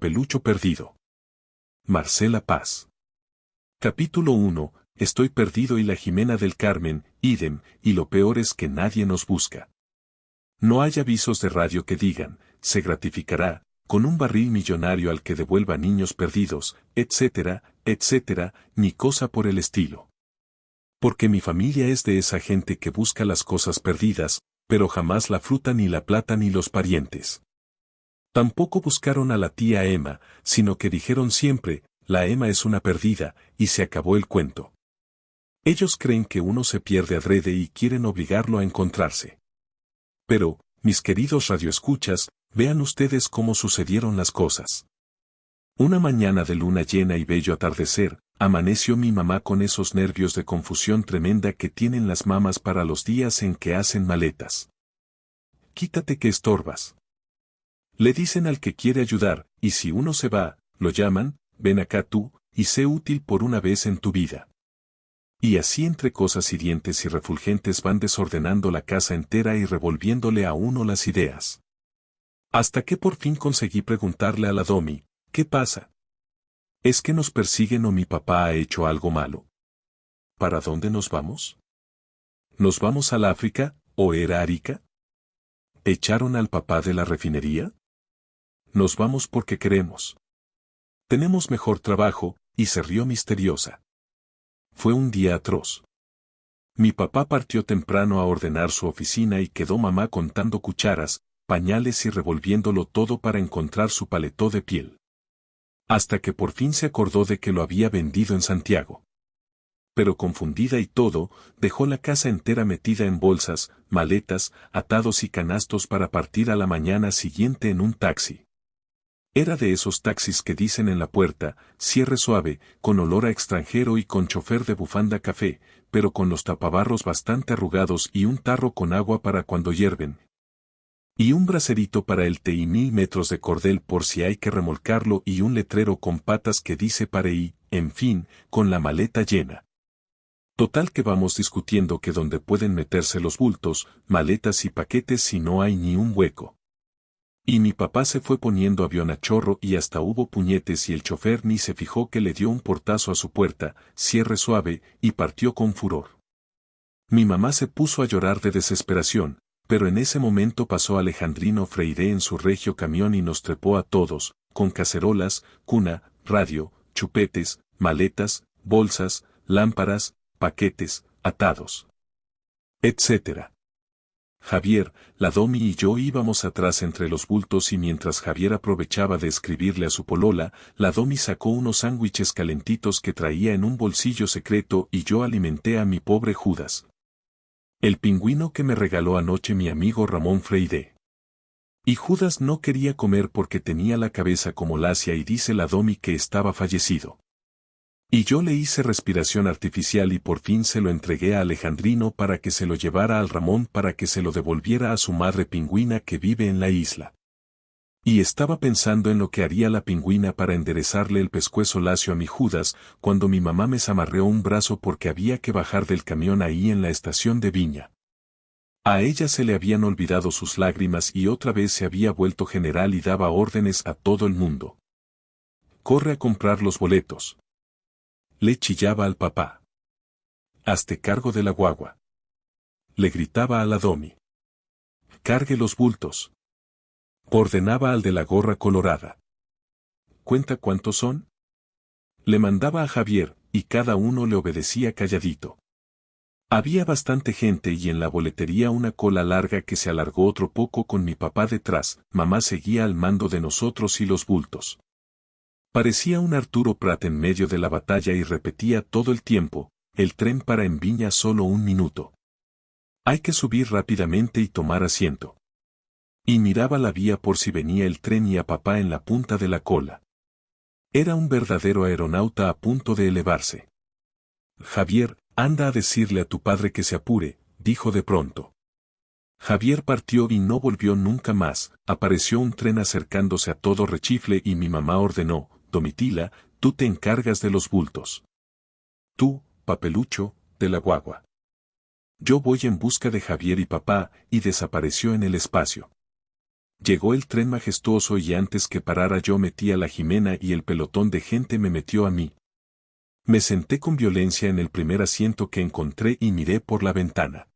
papelucho perdido. Marcela Paz. Capítulo 1. Estoy perdido y la Jimena del Carmen, idem, y lo peor es que nadie nos busca. No hay avisos de radio que digan, se gratificará, con un barril millonario al que devuelva niños perdidos, etcétera, etcétera, ni cosa por el estilo. Porque mi familia es de esa gente que busca las cosas perdidas, pero jamás la fruta ni la plata ni los parientes. Tampoco buscaron a la tía Emma, sino que dijeron siempre, la Emma es una perdida, y se acabó el cuento. Ellos creen que uno se pierde adrede y quieren obligarlo a encontrarse. Pero, mis queridos radioescuchas, vean ustedes cómo sucedieron las cosas. Una mañana de luna llena y bello atardecer, amaneció mi mamá con esos nervios de confusión tremenda que tienen las mamás para los días en que hacen maletas. Quítate que estorbas. Le dicen al que quiere ayudar, y si uno se va, lo llaman, ven acá tú, y sé útil por una vez en tu vida. Y así entre cosas hirientes y refulgentes van desordenando la casa entera y revolviéndole a uno las ideas. Hasta que por fin conseguí preguntarle a la Domi, ¿qué pasa? ¿Es que nos persiguen o mi papá ha hecho algo malo? ¿Para dónde nos vamos? ¿Nos vamos al África, o era Arica? ¿Echaron al papá de la refinería? Nos vamos porque queremos. Tenemos mejor trabajo, y se rió misteriosa. Fue un día atroz. Mi papá partió temprano a ordenar su oficina y quedó mamá contando cucharas, pañales y revolviéndolo todo para encontrar su paletó de piel. Hasta que por fin se acordó de que lo había vendido en Santiago. Pero confundida y todo, dejó la casa entera metida en bolsas, maletas, atados y canastos para partir a la mañana siguiente en un taxi. Era de esos taxis que dicen en la puerta, cierre suave, con olor a extranjero y con chofer de bufanda café, pero con los tapabarros bastante arrugados y un tarro con agua para cuando hierven. Y un bracerito para el té y 1000 metros de cordel por si hay que remolcarlo y un letrero con patas que dice pare y, en fin, con la maleta llena. Total que vamos discutiendo que donde pueden meterse los bultos, maletas y paquetes si no hay ni un hueco. Y mi papá se fue poniendo avión a chorro y hasta hubo puñetes y el chofer ni se fijó que le dio un portazo a su puerta, cierre suave, y partió con furor. Mi mamá se puso a llorar de desesperación, pero en ese momento pasó Alejandrino Freire en su regio camión y nos trepó a todos, con cacerolas, cuna, radio, chupetes, maletas, bolsas, lámparas, paquetes, atados, etc. Javier, la Domi y yo íbamos atrás entre los bultos y mientras Javier aprovechaba de escribirle a su polola, la Domi sacó unos sándwiches calentitos que traía en un bolsillo secreto y yo alimenté a mi pobre Judas. El pingüino que me regaló anoche mi amigo Ramón Freire. Y Judas no quería comer porque tenía la cabeza como lacia y dice la Domi que estaba fallecido. Y yo le hice respiración artificial y por fin se lo entregué a Alejandrino para que se lo llevara al Ramón para que se lo devolviera a su madre pingüina que vive en la isla. Y estaba pensando en lo que haría la pingüina para enderezarle el pescuezo lacio a mi Judas, cuando mi mamá me zamarreó un brazo porque había que bajar del camión ahí en la estación de Viña. A ella se le habían olvidado sus lágrimas y otra vez se había vuelto general y daba órdenes a todo el mundo. Corre a comprar los boletos. Le chillaba al papá. Hazte cargo de la guagua. Le gritaba a la Domi. Cargue los bultos. Ordenaba al de la gorra colorada. ¿Cuenta cuántos son? Le mandaba a Javier, y cada uno le obedecía calladito. Había bastante gente y en la boletería una cola larga que se alargó otro poco con mi papá detrás, mamá seguía al mando de nosotros y los bultos. Parecía un Arturo Prat en medio de la batalla y repetía todo el tiempo, el tren para en Viña solo 1 minuto. Hay que subir rápidamente y tomar asiento. Y miraba la vía por si venía el tren y a papá en la punta de la cola. Era un verdadero aeronauta a punto de elevarse. Javier, anda a decirle a tu padre que se apure, dijo de pronto. Javier partió y no volvió nunca más, apareció un tren acercándose a todo rechifle y mi mamá ordenó, Domitila, tú te encargas de los bultos. Tú, papelucho, de la guagua. Yo voy en busca de Javier y papá, y desapareció en el espacio. Llegó el tren majestuoso y antes que parara yo metí a la Jimena y el pelotón de gente me metió a mí. Me senté con violencia en el primer asiento que encontré y miré por la ventana.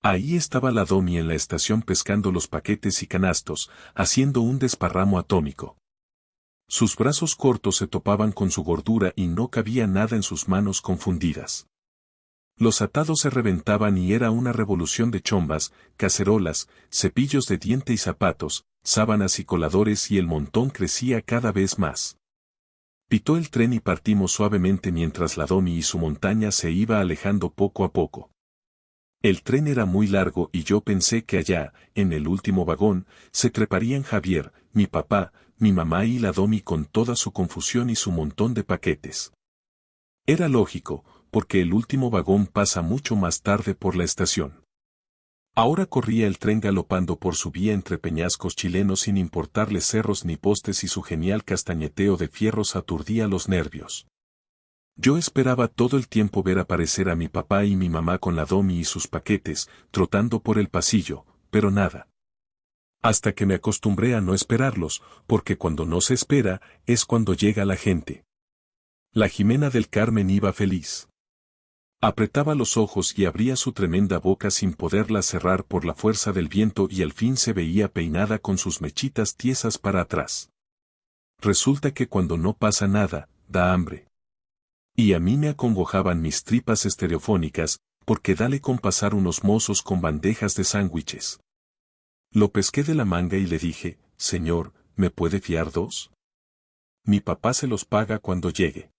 Ahí estaba la Domi en la estación pescando los paquetes y canastos, haciendo un desparramo atómico. Sus brazos cortos se topaban con su gordura y no cabía nada en sus manos confundidas. Los atados se reventaban y era una revolución de chombas, cacerolas, cepillos de diente y zapatos, sábanas y coladores y el montón crecía cada vez más. Pitó el tren y partimos suavemente mientras la Domi y su montaña se iba alejando poco a poco. El tren era muy largo y yo pensé que allá, en el último vagón, se treparían Javier, mi papá, mi mamá y la Domi con toda su confusión y su montón de paquetes. Era lógico, porque el último vagón pasa mucho más tarde por la estación. Ahora corría el tren galopando por su vía entre peñascos chilenos sin importarle cerros ni postes y su genial castañeteo de fierros aturdía los nervios. Yo esperaba todo el tiempo ver aparecer a mi papá y mi mamá con la Domi y sus paquetes, trotando por el pasillo, pero nada. Hasta que me acostumbré a no esperarlos, porque cuando no se espera, es cuando llega la gente. La Jimena del Carmen iba feliz. Apretaba los ojos y abría su tremenda boca sin poderla cerrar por la fuerza del viento y al fin se veía peinada con sus mechitas tiesas para atrás. Resulta que cuando no pasa nada, da hambre. Y a mí me acongojaban mis tripas estereofónicas, porque dale con pasar unos mozos con bandejas de sándwiches. Lo pesqué de la manga y le dije, señor, ¿me puede fiar 2? Mi papá se los paga cuando llegue.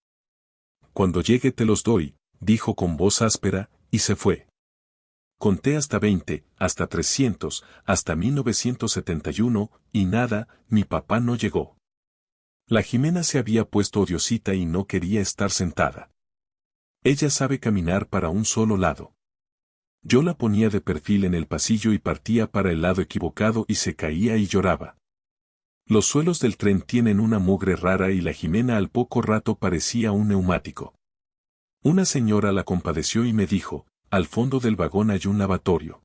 Cuando llegue te los doy, dijo con voz áspera, y se fue. Conté hasta 20, hasta 300, hasta 1971, y nada, mi papá no llegó. La Jimena se había puesto odiosita y no quería estar sentada. Ella sabe caminar para un solo lado. Yo la ponía de perfil en el pasillo y partía para el lado equivocado y se caía y lloraba. Los suelos del tren tienen una mugre rara y la Jimena al poco rato parecía un neumático. Una señora la compadeció y me dijo, al fondo del vagón hay un lavatorio.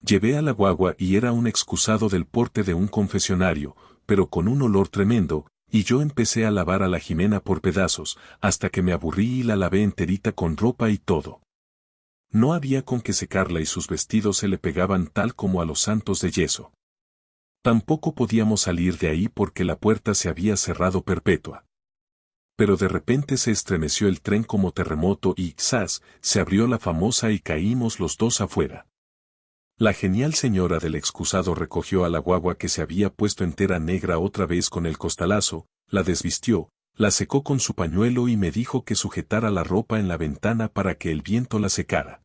Llevé a la guagua y era un excusado del porte de un confesionario, pero con un olor tremendo, y yo empecé a lavar a la Jimena por pedazos, hasta que me aburrí y la lavé enterita con ropa y todo. No había con qué secarla y sus vestidos se le pegaban tal como a los santos de yeso. Tampoco podíamos salir de ahí porque la puerta se había cerrado perpetua. Pero de repente se estremeció el tren como terremoto y, ¡zas!, se abrió la famosa y caímos los dos afuera. La genial señora del excusado recogió a la guagua que se había puesto entera negra otra vez con el costalazo, la desvistió, la secó con su pañuelo y me dijo que sujetara la ropa en la ventana para que el viento la secara.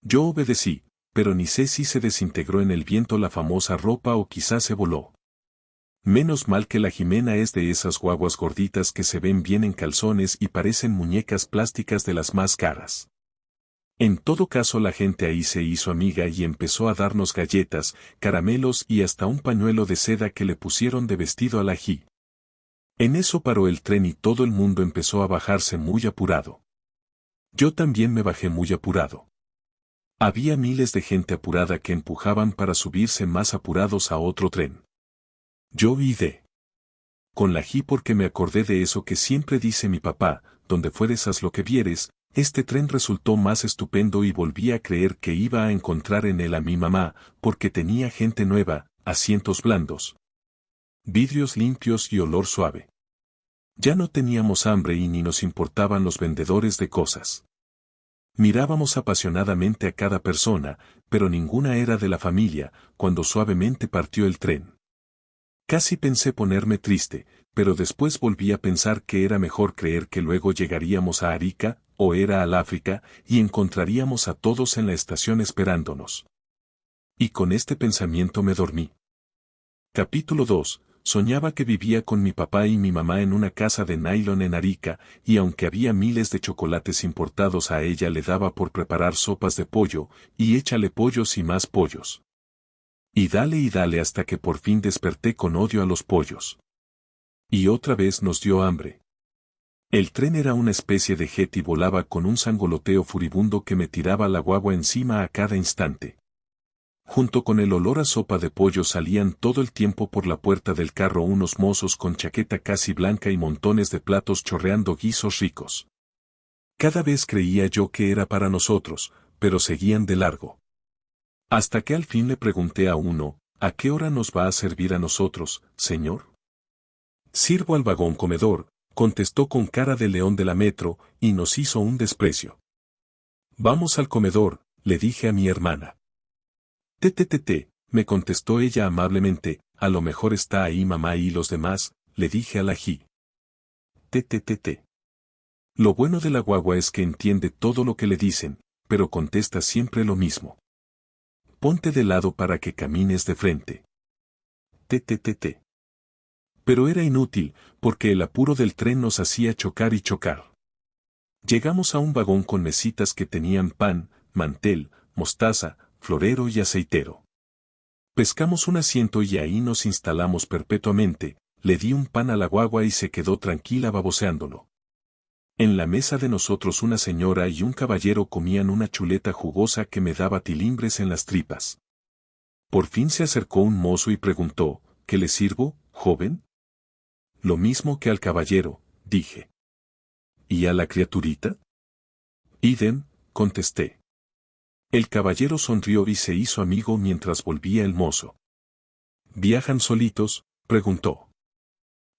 Yo obedecí, pero ni sé si se desintegró en el viento la famosa ropa o quizás se voló. Menos mal que la Jimena es de esas guaguas gorditas que se ven bien en calzones y parecen muñecas plásticas de las más caras. En todo caso la gente ahí se hizo amiga y empezó a darnos galletas, caramelos y hasta un pañuelo de seda que le pusieron de vestido a la Ji. En eso paró el tren y todo el mundo empezó a bajarse muy apurado. Yo también me bajé muy apurado. Había miles de gente apurada que empujaban para subirse más apurados a otro tren. Yo idé con la Ji porque me acordé de eso que siempre dice mi papá, donde fueres haz lo que vieres. Este tren resultó más estupendo y volví a creer que iba a encontrar en él a mi mamá, porque tenía gente nueva, asientos blandos, vidrios limpios y olor suave. Ya no teníamos hambre y ni nos importaban los vendedores de cosas. Mirábamos apasionadamente a cada persona, pero ninguna era de la familia, cuando suavemente partió el tren. Casi pensé ponerme triste, pero después volví a pensar que era mejor creer que luego llegaríamos a Arica, o era al África, y encontraríamos a todos en la estación esperándonos. Y con este pensamiento me dormí. Capítulo 2. Soñaba que vivía con mi papá y mi mamá en una casa de nylon en Arica, y aunque había miles de chocolates importados a ella le daba por preparar sopas de pollo, y échale pollos y más pollos. Y dale hasta que por fin desperté con odio a los pollos. Y otra vez nos dio hambre. El tren era una especie de jet y volaba con un sangoloteo furibundo que me tiraba la guagua encima a cada instante. junto con el olor a sopa de pollo salían todo el tiempo por la puerta del carro unos mozos con chaqueta casi blanca y montones de platos chorreando guisos ricos. Cada vez creía yo que era para nosotros, pero seguían de largo. Hasta que al fin le pregunté a uno, ¿a qué hora nos va a servir a nosotros, señor? Sirvo al vagón comedor, contestó con cara de león de la metro, y nos hizo un desprecio. Vamos al comedor, le dije a mi hermana. Me contestó ella amablemente, a lo mejor está ahí mamá y los demás, le dije a la Ji. Lo bueno de la guagua es que entiende todo lo que le dicen, pero contesta siempre lo mismo. Ponte de lado para que camines de frente. Pero era inútil, porque el apuro del tren nos hacía chocar y chocar. Llegamos a un vagón con mesitas que tenían pan, mantel, mostaza, florero y aceitero. Pescamos un asiento y ahí nos instalamos perpetuamente, le di un pan a la guagua y se quedó tranquila baboseándolo. En la mesa de nosotros una señora y un caballero comían una chuleta jugosa que me daba tilimbres en las tripas. Por fin se acercó un mozo y preguntó, ¿qué le sirvo, joven? Lo mismo que al caballero, dije. ¿Y a la criaturita? Idem, contesté. El caballero sonrió y se hizo amigo mientras volvía el mozo. ¿Viajan solitos?, preguntó.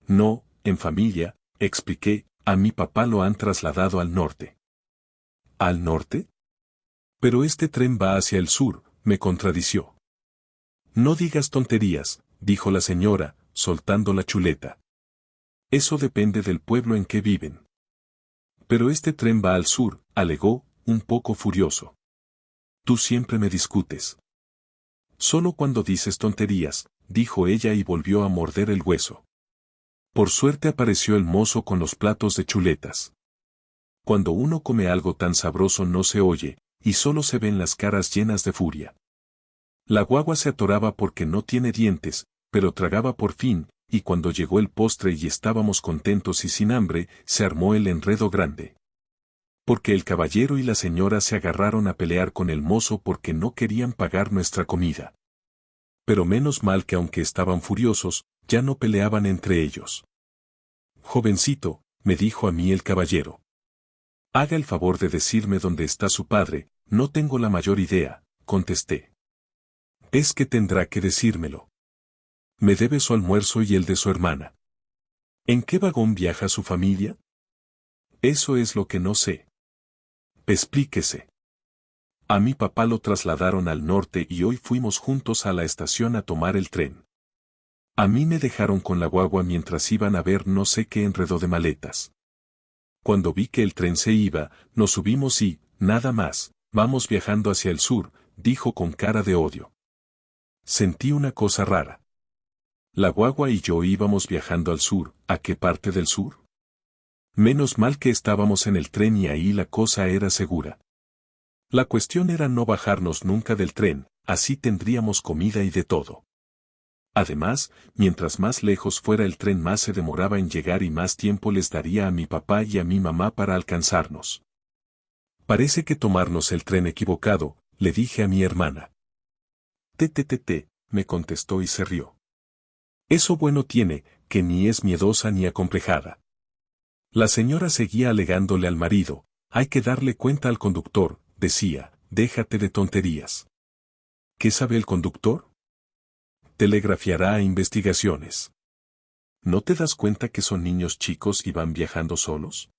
No, en familia, expliqué, a mi papá lo han trasladado al norte. ¿Al norte? Pero este tren va hacia el sur, me contradició. No digas tonterías, dijo la señora, soltando la chuleta. Eso depende del pueblo en que viven. Pero este tren va al sur, alegó, un poco furioso. Tú siempre me discutes. Solo cuando dices tonterías, dijo ella y volvió a morder el hueso. Por suerte apareció el mozo con los platos de chuletas. Cuando uno come algo tan sabroso no se oye, y solo se ven las caras llenas de furia. La guagua se atoraba porque no tiene dientes, pero tragaba por fin, y cuando llegó el postre y estábamos contentos y sin hambre, se armó el enredo grande. Porque el caballero y la señora se agarraron a pelear con el mozo porque no querían pagar nuestra comida. Pero menos mal que aunque estaban furiosos, ya no peleaban entre ellos. Jovencito, me dijo a mí el caballero. Haga el favor de decirme dónde está su padre, no tengo la mayor idea, contesté. Es que tendrá que decírmelo. Me debe su almuerzo y el de su hermana. ¿En qué vagón viaja su familia? Eso es lo que no sé. Explíquese. A mi papá lo trasladaron al norte y hoy fuimos juntos a la estación a tomar el tren. A mí me dejaron con la guagua mientras iban a ver no sé qué enredo de maletas. Cuando vi que el tren se iba, nos subimos y, nada más, vamos viajando hacia el sur, dijo con cara de odio. Sentí una cosa rara. La guagua y yo íbamos viajando al sur, ¿a qué parte del sur? Menos mal que estábamos en el tren y ahí la cosa era segura. La cuestión era no bajarnos nunca del tren, así tendríamos comida y de todo. Además, mientras más lejos fuera el tren más se demoraba en llegar y más tiempo les daría a mi papá y a mi mamá para alcanzarnos. Parece que tomarnos el tren equivocado, le dije a mi hermana. Me contestó y se rió. Eso bueno tiene, que ni es miedosa ni acomplejada. La señora seguía alegándole al marido, hay que darle cuenta al conductor, decía, déjate de tonterías. ¿Qué sabe el conductor? Telegrafiará a investigaciones. ¿No te das cuenta que son niños chicos y van viajando solos?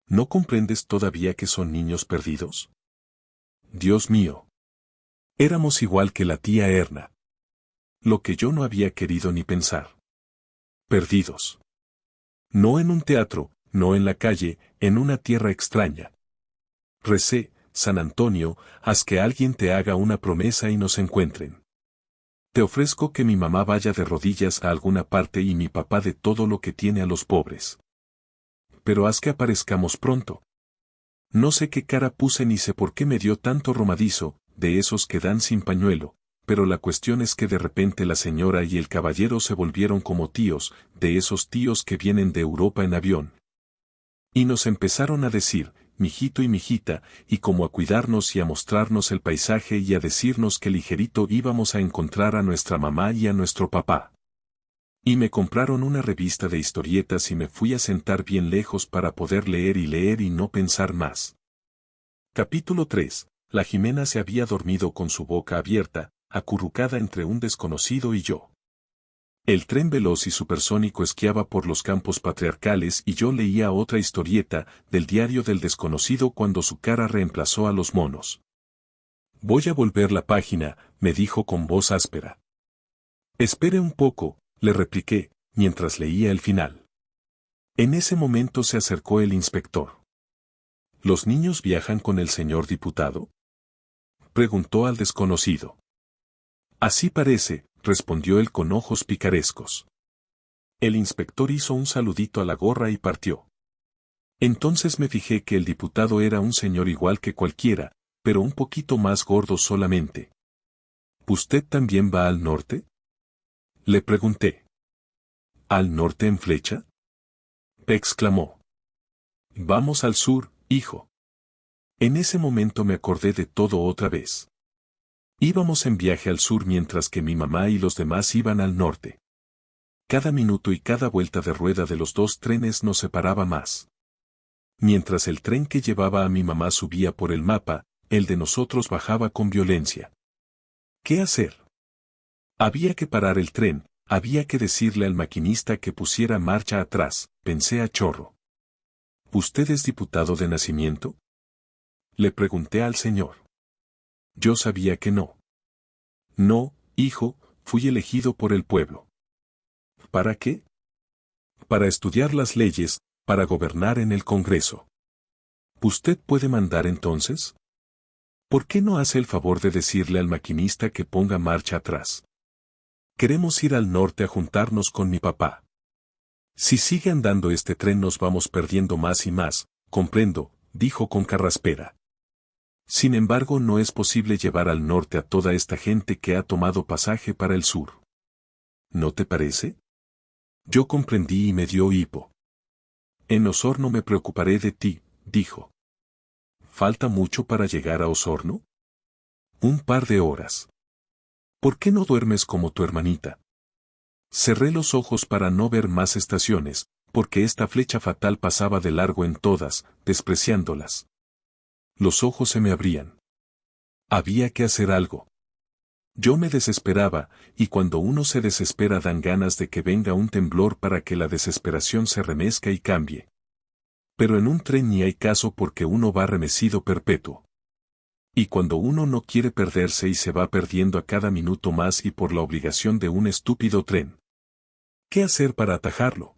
¿No comprendes todavía que son niños perdidos? Dios mío. Éramos igual que la tía Erna. Lo que yo no había querido ni pensar. Perdidos. No en un teatro, no en la calle, en una tierra extraña. Recé, San Antonio, haz que alguien te haga una promesa y nos encuentren. Te ofrezco que mi mamá vaya de rodillas a alguna parte y mi papá de todo lo que tiene a los pobres. Pero haz que aparezcamos pronto. No sé qué cara puse ni sé por qué me dio tanto romadizo, de esos que dan sin pañuelo, pero la cuestión es que de repente la señora y el caballero se volvieron como tíos, de esos tíos que vienen de Europa en avión. Y nos empezaron a decir, mijito y mijita, y como a cuidarnos y a mostrarnos el paisaje y a decirnos que ligerito íbamos a encontrar a nuestra mamá y a nuestro papá. Y me compraron una revista de historietas y me fui a sentar bien lejos para poder leer y no pensar más. Capítulo 3. La Jimena se había dormido con su boca abierta, acurrucada entre un desconocido y yo. El tren veloz y supersónico esquiaba por los campos patriarcales y yo leía otra historieta del diario del desconocido cuando su cara reemplazó a los monos. Voy a volver la página, me dijo con voz áspera. Espere un poco, le repliqué, mientras leía el final. En ese momento se acercó el inspector. ¿Los niños viajan con el señor diputado?, preguntó al desconocido. Así parece, respondió él con ojos picarescos. El inspector hizo un saludito a la gorra y partió. Entonces me fijé que el diputado era un señor igual que cualquiera, pero un poquito más gordo solamente. ¿Usted también va al norte?, le pregunté. ¿Al norte en flecha?, exclamó. Vamos al sur, hijo. En ese momento me acordé de todo otra vez. Íbamos en viaje al sur mientras que mi mamá y los demás iban al norte. Cada minuto y cada vuelta de rueda de los dos trenes nos separaba más. Mientras el tren que llevaba a mi mamá subía por el mapa, el de nosotros bajaba con violencia. ¿Qué hacer? Había que parar el tren, había que decirle al maquinista que pusiera marcha atrás, pensé a chorro. ¿Usted es diputado de nacimiento?, le pregunté al señor. Yo sabía que no. No, hijo, fui elegido por el pueblo. ¿Para qué? Para estudiar las leyes, para gobernar en el Congreso. ¿Usted puede mandar entonces? ¿Por qué no hace el favor de decirle al maquinista que ponga marcha atrás? Queremos ir al norte a juntarnos con mi papá. Si sigue andando este tren nos vamos perdiendo más y más, comprendo, dijo con carraspera. Sin embargo, no es posible llevar al norte a toda esta gente que ha tomado pasaje para el sur. ¿No te parece? Yo comprendí y me dio hipo. En Osorno me preocuparé de ti, dijo. ¿Falta mucho para llegar a Osorno? Un par de horas. ¿Por qué no duermes como tu hermanita? Cerré los ojos para no ver más estaciones, porque esta flecha fatal pasaba de largo en todas, despreciándolas. Los ojos se me abrían. Había que hacer algo. Yo me desesperaba, y cuando uno se desespera dan ganas de que venga un temblor para que la desesperación se remezca y cambie. Pero en un tren ni hay caso porque uno va remecido perpetuo. Y cuando uno no quiere perderse y se va perdiendo a cada minuto más y por la obligación de un estúpido tren. ¿Qué hacer para atajarlo?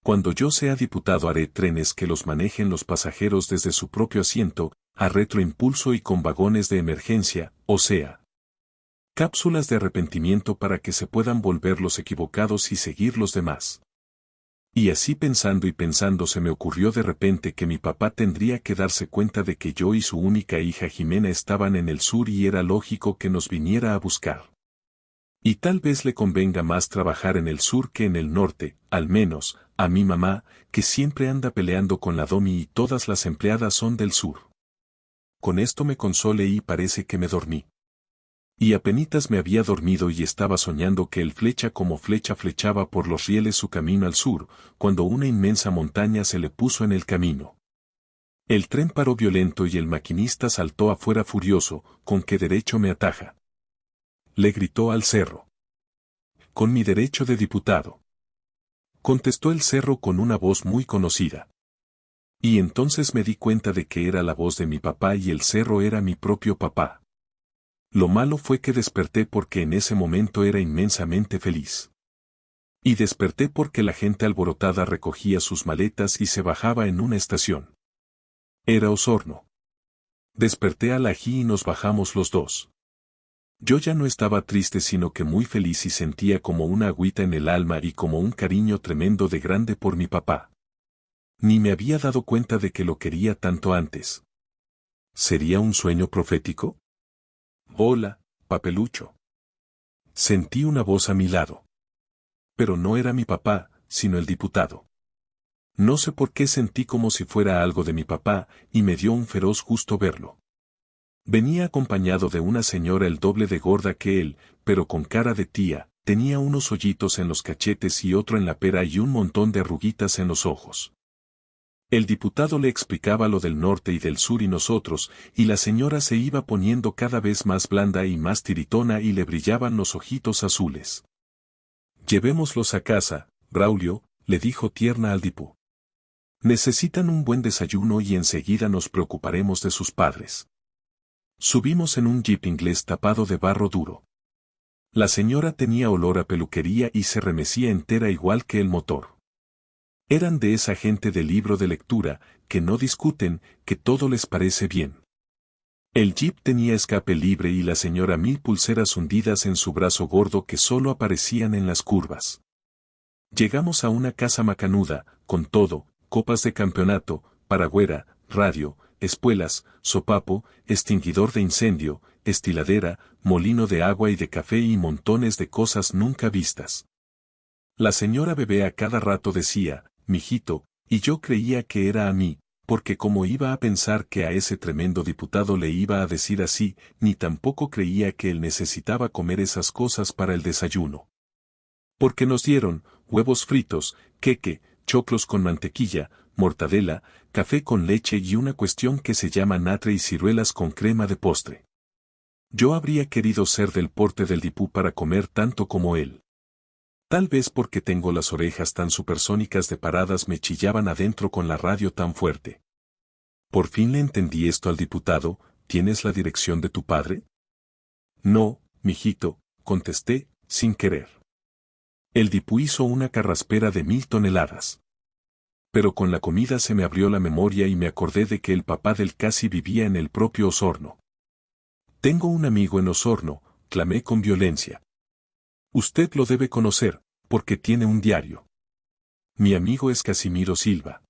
Cuando yo sea diputado haré trenes que los manejen los pasajeros desde su propio asiento, a retroimpulso y con vagones de emergencia, o sea, cápsulas de arrepentimiento para que se puedan volver los equivocados y seguir los demás. Y así pensando y pensando se me ocurrió de repente que mi papá tendría que darse cuenta de que yo y su única hija Jimena estaban en el sur y era lógico que nos viniera a buscar. Y tal vez le convenga más trabajar en el sur que en el norte, al menos, a mi mamá, que siempre anda peleando con la Domi y todas las empleadas son del sur. Con esto me consolé y parece que me dormí. Y apenitas me había dormido y estaba soñando que el flecha como flecha flechaba por los rieles su camino al sur, cuando una inmensa montaña se le puso en el camino. El tren paró violento y el maquinista saltó afuera furioso, ¿con qué derecho me ataja?, le gritó al cerro. Con mi derecho de diputado, contestó el cerro con una voz muy conocida. Y entonces me di cuenta de que era la voz de mi papá y el cerro era mi propio papá. Lo malo fue que desperté porque en ese momento era inmensamente feliz. Y desperté porque la gente alborotada recogía sus maletas y se bajaba en una estación. Era Osorno. Desperté al ají y nos bajamos los dos. Yo ya no estaba triste sino que muy feliz y sentía como una agüita en el alma y como un cariño tremendo de grande por mi papá. Ni me había dado cuenta de que lo quería tanto antes. ¿Sería un sueño profético? Hola, papelucho. Sentí una voz a mi lado. Pero no era mi papá, sino el diputado. No sé por qué sentí como si fuera algo de mi papá, y me dio un feroz gusto verlo. Venía acompañado de una señora el doble de gorda que él, pero con cara de tía, tenía unos hoyitos en los cachetes y otro en la pera y un montón de arruguitas en los ojos. El diputado le explicaba lo del norte y del sur y nosotros, y la señora se iba poniendo cada vez más blanda y más tiritona y le brillaban los ojitos azules. Llevémoslos a casa, Braulio, le dijo tierna al dipú. Necesitan un buen desayuno y enseguida nos preocuparemos de sus padres. Subimos en un jeep inglés tapado de barro duro. La señora tenía olor a peluquería y se remecía entera igual que el motor. Eran de esa gente de libro de lectura, que no discuten, que todo les parece bien. El jeep tenía escape libre y la señora 1000 pulseras hundidas en su brazo gordo que solo aparecían en las curvas. Llegamos a una casa macanuda, con todo, copas de campeonato, paragüera, radio, espuelas, sopapo, extinguidor de incendio, estiladera, molino de agua y de café y montones de cosas nunca vistas. La señora bebé a cada rato decía, mijito, y yo creía que era a mí, porque como iba a pensar que a ese tremendo diputado le iba a decir así, ni tampoco creía que él necesitaba comer esas cosas para el desayuno. Porque nos dieron, huevos fritos, queque, choclos con mantequilla, mortadela, café con leche y una cuestión que se llama natre y ciruelas con crema de postre. Yo habría querido ser del porte del dipú para comer tanto como él. Tal vez porque tengo las orejas tan supersónicas de paradas me chillaban adentro con la radio tan fuerte. Por fin le entendí esto al diputado, ¿tienes la dirección de tu padre? No, mijito, contesté, sin querer. El dipú hizo una carraspera de 1000 toneladas. Pero con la comida se me abrió la memoria y me acordé de que el papá del casi vivía en el propio Osorno. Tengo un amigo en Osorno, clamé con violencia. Usted lo debe conocer, porque tiene un diario. Mi amigo es Casimiro Silva.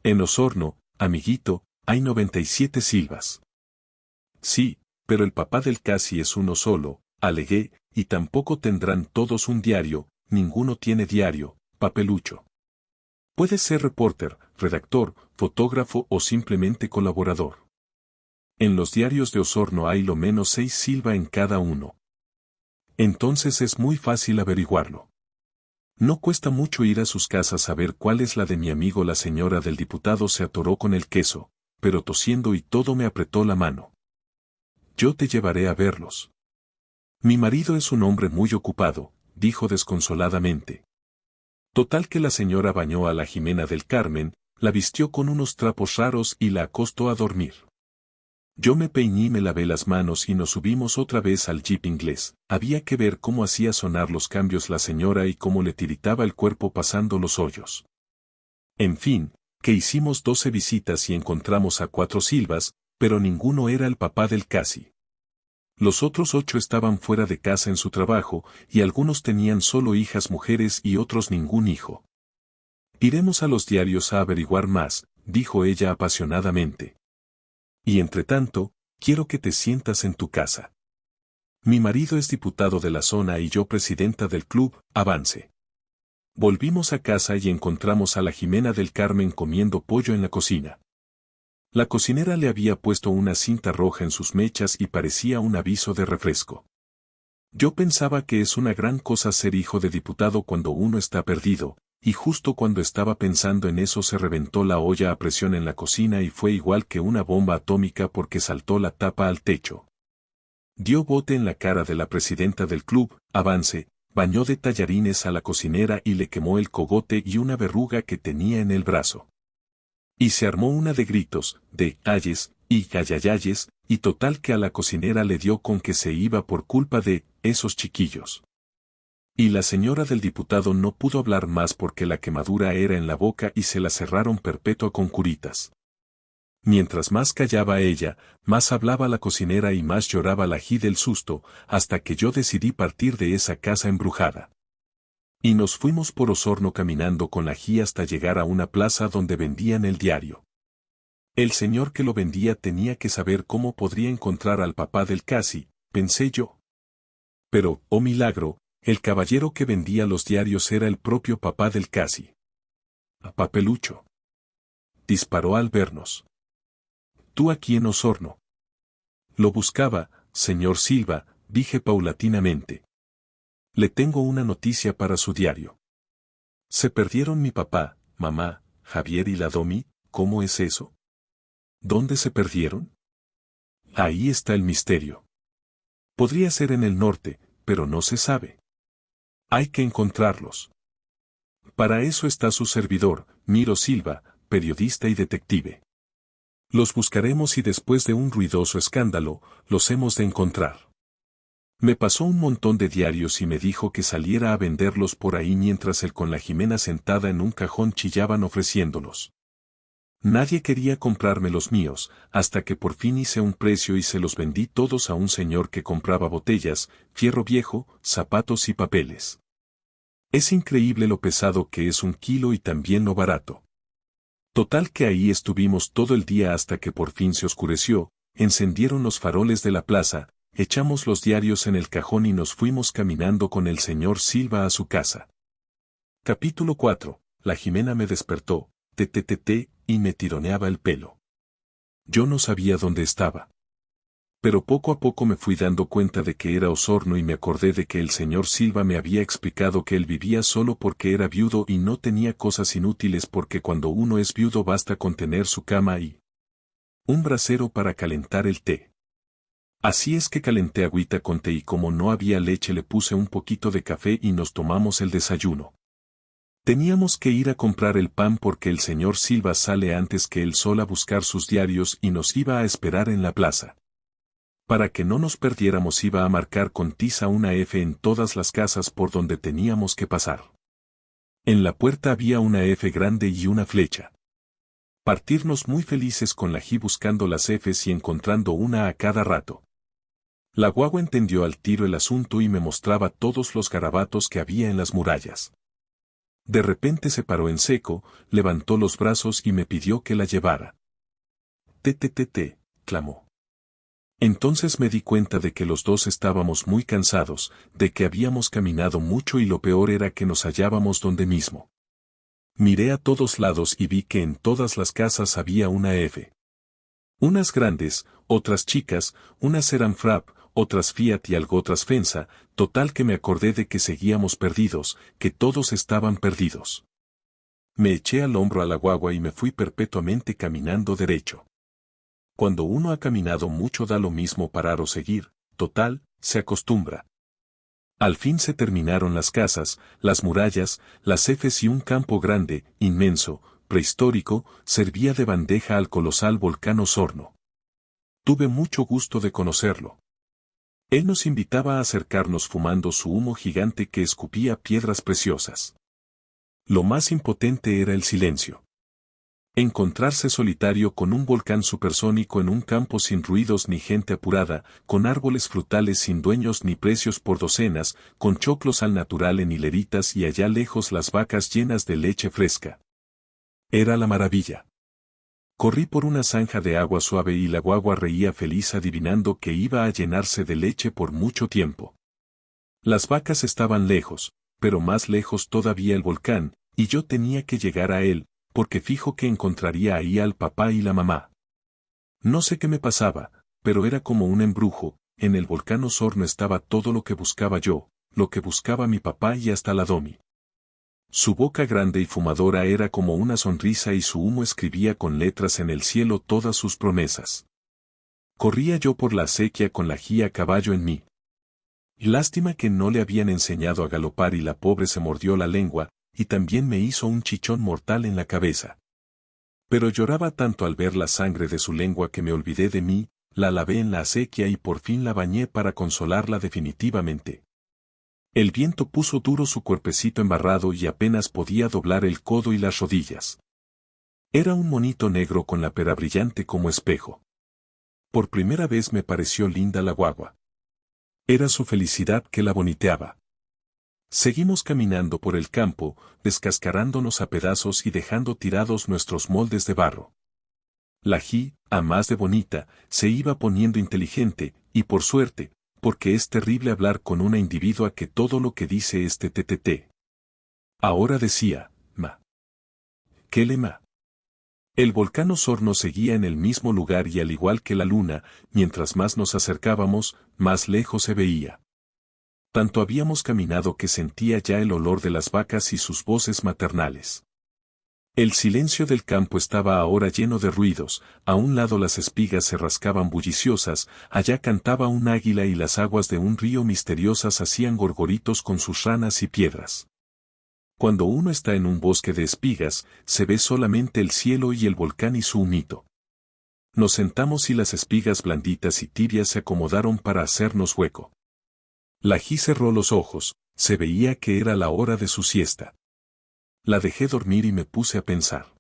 En Osorno, amiguito, hay 97 Silvas. Sí, pero el papá del casi es uno solo, alegué, y tampoco tendrán todos un diario, ninguno tiene diario, papelucho. Puede ser reporter, redactor, fotógrafo o simplemente colaborador. En los diarios de Osorno hay lo menos 6 Silva en cada uno. Entonces es muy fácil averiguarlo. No cuesta mucho ir a sus casas a ver cuál es la de mi amigo. La señora del diputado se atoró con el queso, pero tosiendo y todo me apretó la mano. Yo te llevaré a verlos. Mi marido es un hombre muy ocupado, dijo desconsoladamente. Total que la señora bañó a la Jimena del Carmen, la vistió con unos trapos raros y la acostó a dormir. Yo me peiní y me lavé las manos y nos subimos otra vez al jeep inglés. Había que ver cómo hacía sonar los cambios la señora y cómo le tiritaba el cuerpo pasando los hoyos. En fin, que hicimos 12 visitas y encontramos a 4 Silvas, pero ninguno era el papá del casi. Los otros 8 estaban fuera de casa en su trabajo, y algunos tenían solo hijas mujeres y otros ningún hijo. Iremos a los diarios a averiguar más, dijo ella apasionadamente. Y entre tanto, quiero que te sientas en tu casa. Mi marido es diputado de la zona y yo presidenta del club, Avance. Volvimos a casa y encontramos a la Jimena del Carmen comiendo pollo en la cocina. La cocinera le había puesto una cinta roja en sus mechas y parecía un aviso de refresco. Yo pensaba que es una gran cosa ser hijo de diputado cuando uno está perdido, y justo cuando estaba pensando en eso se reventó la olla a presión en la cocina y fue igual que una bomba atómica porque saltó la tapa al techo. Dio bote en la cara de la presidenta del club, Avance, bañó de tallarines a la cocinera y le quemó el cogote y una verruga que tenía en el brazo. Y se armó una de gritos, de ayes, y ayayayes, y total que a la cocinera le dio con que se iba por culpa de esos chiquillos. Y la señora del diputado no pudo hablar más porque la quemadura era en la boca y se la cerraron perpetua con curitas. Mientras más callaba ella, más hablaba la cocinera y más lloraba la ají del susto, hasta que yo decidí partir de esa casa embrujada. Y nos fuimos por Osorno caminando con la ají hasta llegar a una plaza donde vendían el diario. El señor que lo vendía tenía que saber cómo podría encontrar al papá del casi, pensé yo. Pero, oh milagro, el caballero que vendía los diarios era el propio papá del casi. Papelucho. Disparó al vernos. Tú aquí en Osorno. Lo buscaba, señor Silva, dije paulatinamente. Le tengo una noticia para su diario. Se perdieron mi papá, mamá, Javier y la Domi. ¿Cómo es eso? ¿Dónde se perdieron? Ahí está el misterio. Podría ser en el norte, pero no se sabe. Hay que encontrarlos. Para eso está su servidor, Miro Silva, periodista y detective. Los buscaremos y después de un ruidoso escándalo, los hemos de encontrar. Me pasó un montón de diarios y me dijo que saliera a venderlos por ahí mientras él con la Jimena sentada en un cajón chillaban ofreciéndolos. Nadie quería comprarme los míos, hasta que por fin hice un precio y se los vendí todos a un señor que compraba botellas, fierro viejo, zapatos y papeles. Es increíble lo pesado que es un kilo y también lo barato. Total que ahí estuvimos todo el día hasta que por fin se oscureció, encendieron los faroles de la plaza, echamos los diarios en el cajón y nos fuimos caminando con el señor Silva a su casa. Capítulo 4. La Jimena me despertó, y me tironeaba el pelo. Yo no sabía dónde estaba. Pero poco a poco me fui dando cuenta de que era Osorno y me acordé de que el señor Silva me había explicado que él vivía solo porque era viudo y no tenía cosas inútiles porque cuando uno es viudo basta con tener su cama y un brasero para calentar el té. Así es que calenté agüita con té y como no había leche le puse un poquito de café y nos tomamos el desayuno. Teníamos que ir a comprar el pan porque el señor Silva sale antes que él sol a buscar sus diarios y nos iba a esperar en la plaza. Para que no nos perdiéramos iba a marcar con tiza una F en todas las casas por donde teníamos que pasar. En la puerta había una F grande y una flecha. Partirnos muy felices con la G buscando las Fs y encontrando una a cada rato. La guagua entendió al tiro el asunto y me mostraba todos los garabatos que había en las murallas. De repente se paró en seco, levantó los brazos y me pidió que la llevara. Clamó. Entonces me di cuenta de que los dos estábamos muy cansados, de que habíamos caminado mucho y lo peor era que nos hallábamos donde mismo. Miré a todos lados y vi que en todas las casas había una F. Unas grandes, otras chicas, unas eran Frap, otras Fiat y algo otras Fensa, total que me acordé de que seguíamos perdidos, que todos estaban perdidos. Me eché al hombro a la guagua y me fui perpetuamente caminando derecho. Cuando uno ha caminado mucho da lo mismo parar o seguir, total, se acostumbra. Al fin se terminaron las casas, las murallas, las Fs y un campo grande, inmenso, prehistórico, servía de bandeja al colosal volcán Osorno. Tuve mucho gusto de conocerlo. Él nos invitaba a acercarnos fumando su humo gigante que escupía piedras preciosas. Lo más impotente era el silencio. Encontrarse solitario con un volcán supersónico en un campo sin ruidos ni gente apurada, con árboles frutales sin dueños ni precios por docenas, con choclos al natural en hileritas y allá lejos las vacas llenas de leche fresca. Era la maravilla. Corrí por una zanja de agua suave y la guagua reía feliz adivinando que iba a llenarse de leche por mucho tiempo. Las vacas estaban lejos, pero más lejos todavía el volcán, y yo tenía que llegar a él, porque fijo que encontraría ahí al papá y la mamá. No sé qué me pasaba, pero era como un embrujo, en el volcán Osorno estaba todo lo que buscaba yo, lo que buscaba mi papá y hasta la Domi. Su boca grande y fumadora era como una sonrisa y su humo escribía con letras en el cielo todas sus promesas. Corría yo por la acequia con la guía a caballo en mí. Lástima que no le habían enseñado a galopar y la pobre se mordió la lengua, y también me hizo un chichón mortal en la cabeza. Pero lloraba tanto al ver la sangre de su lengua que me olvidé de mí, la lavé en la acequia y por fin la bañé para consolarla definitivamente. El viento puso duro su cuerpecito embarrado y apenas podía doblar el codo y las rodillas. Era un monito negro con la pera brillante como espejo. Por primera vez me pareció linda la guagua. Era su felicidad que la boniteaba. Seguimos caminando por el campo, descascarándonos a pedazos y dejando tirados nuestros moldes de barro. La G, a más de bonita, se iba poniendo inteligente, y por suerte, porque es terrible hablar con una individua que todo lo que dice es Ahora decía, ma. ¿Qué lema? El volcán Osorno seguía en el mismo lugar y al igual que la luna, mientras más nos acercábamos, más lejos se veía. Tanto habíamos caminado que sentía ya el olor de las vacas y sus voces maternales. El silencio del campo estaba ahora lleno de ruidos, a un lado las espigas se rascaban bulliciosas, allá cantaba un águila y las aguas de un río misteriosas hacían gorgoritos con sus ranas y piedras. Cuando uno está en un bosque de espigas, se ve solamente el cielo y el volcán y su humito. Nos sentamos y las espigas blanditas y tibias se acomodaron para hacernos hueco. Lají cerró los ojos, se veía que era la hora de su siesta. La dejé dormir y me puse a pensar.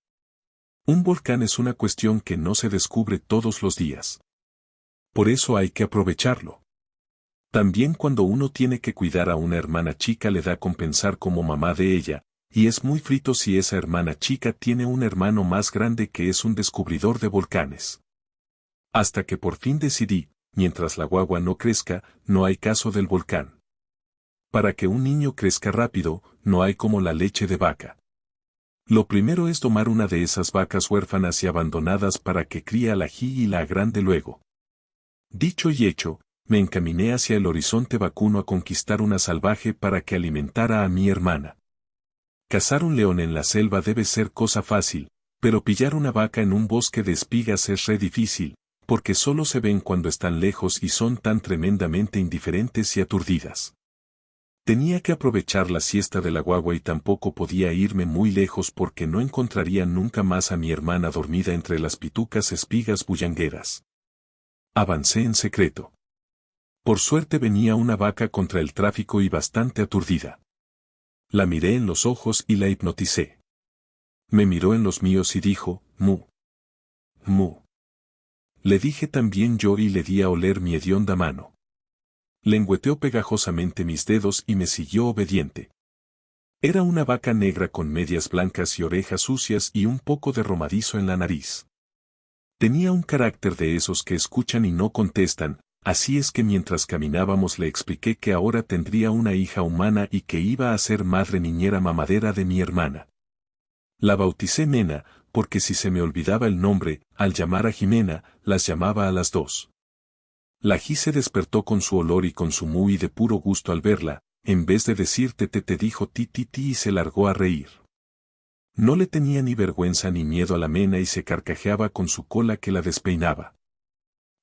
Un volcán es una cuestión que no se descubre todos los días. Por eso hay que aprovecharlo. También cuando uno tiene que cuidar a una hermana chica le da con pensar como mamá de ella, y es muy frito si esa hermana chica tiene un hermano más grande que es un descubridor de volcanes. Hasta que por fin decidí, mientras la guagua no crezca, no hay caso del volcán. Para que un niño crezca rápido, no hay como la leche de vaca. Lo primero es tomar una de esas vacas huérfanas y abandonadas para que críe a la ají y la agrande luego. Dicho y hecho, me encaminé hacia el horizonte vacuno a conquistar una salvaje para que alimentara a mi hermana. Cazar un león en la selva debe ser cosa fácil, pero pillar una vaca en un bosque de espigas es re difícil, porque solo se ven cuando están lejos y son tan tremendamente indiferentes y aturdidas. Tenía que aprovechar la siesta de la guagua y tampoco podía irme muy lejos porque no encontraría nunca más a mi hermana dormida entre las pitucas espigas bullangueras. Avancé en secreto. Por suerte venía una vaca contra el tráfico y bastante aturdida. La miré en los ojos y la hipnoticé. Me miró en los míos y dijo, mu. Mu. Le dije también yo y le di a oler mi hedionda mano. Lengüeteó pegajosamente mis dedos y me siguió obediente. Era una vaca negra con medias blancas y orejas sucias y un poco de romadizo en la nariz. Tenía un carácter de esos que escuchan y no contestan, así es que mientras caminábamos le expliqué que ahora tendría una hija humana y que iba a ser madre niñera mamadera de mi hermana. La bauticé Mena, porque si se me olvidaba el nombre, al llamar a Jimena, las llamaba a las dos. La Ji se despertó con su olor y con su mu y de puro gusto al verla, en vez de decir te dijo ti y se largó a reír. No le tenía ni vergüenza ni miedo a la Mena y se carcajeaba con su cola que la despeinaba.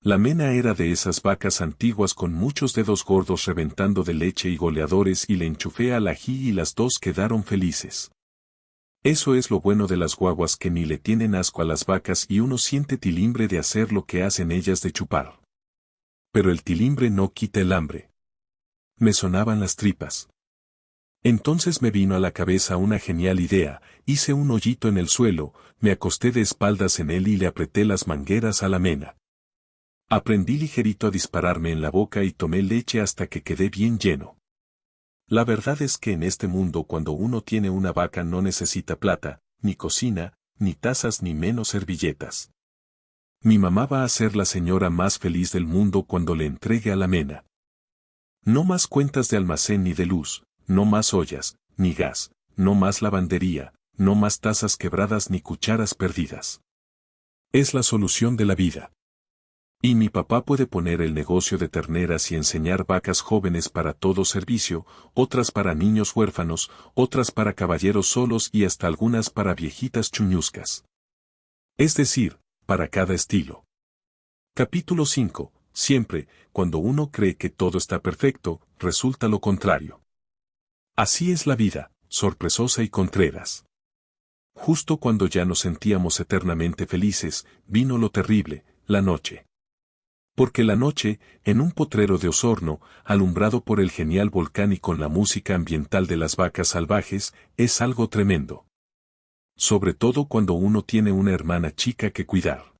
La Mena era de esas vacas antiguas con muchos dedos gordos reventando de leche y goleadores y le enchufé a la Ji y las dos quedaron felices. Eso es lo bueno de las guaguas que ni le tienen asco a las vacas y uno siente tilimbre de hacer lo que hacen ellas de chupar. Pero el tilimbre no quita el hambre. Me sonaban las tripas. Entonces me vino a la cabeza una genial idea, hice un hoyito en el suelo, me acosté de espaldas en él y le apreté las mangueras a la Mena. Aprendí ligerito a dispararme en la boca y tomé leche hasta que quedé bien lleno. La verdad es que en este mundo cuando uno tiene una vaca no necesita plata, ni cocina, ni tazas ni menos servilletas. Mi mamá va a ser la señora más feliz del mundo cuando le entregue a la Mena. No más cuentas de almacén ni de luz, no más ollas, ni gas, no más lavandería, no más tazas quebradas ni cucharas perdidas. Es la solución de la vida. Y mi papá puede poner el negocio de terneras y enseñar vacas jóvenes para todo servicio, otras para niños huérfanos, otras para caballeros solos y hasta algunas para viejitas chuñuscas. Es decir, para cada estilo. Capítulo 5. Siempre, cuando uno cree que todo está perfecto, resulta lo contrario. Así es la vida, sorpresosa y contreras. Justo cuando ya nos sentíamos eternamente felices, vino lo terrible, la noche. Porque la noche, en un potrero de Osorno, alumbrado por el genial volcán y con la música ambiental de las vacas salvajes, es algo tremendo. Sobre todo cuando uno tiene una hermana chica que cuidar.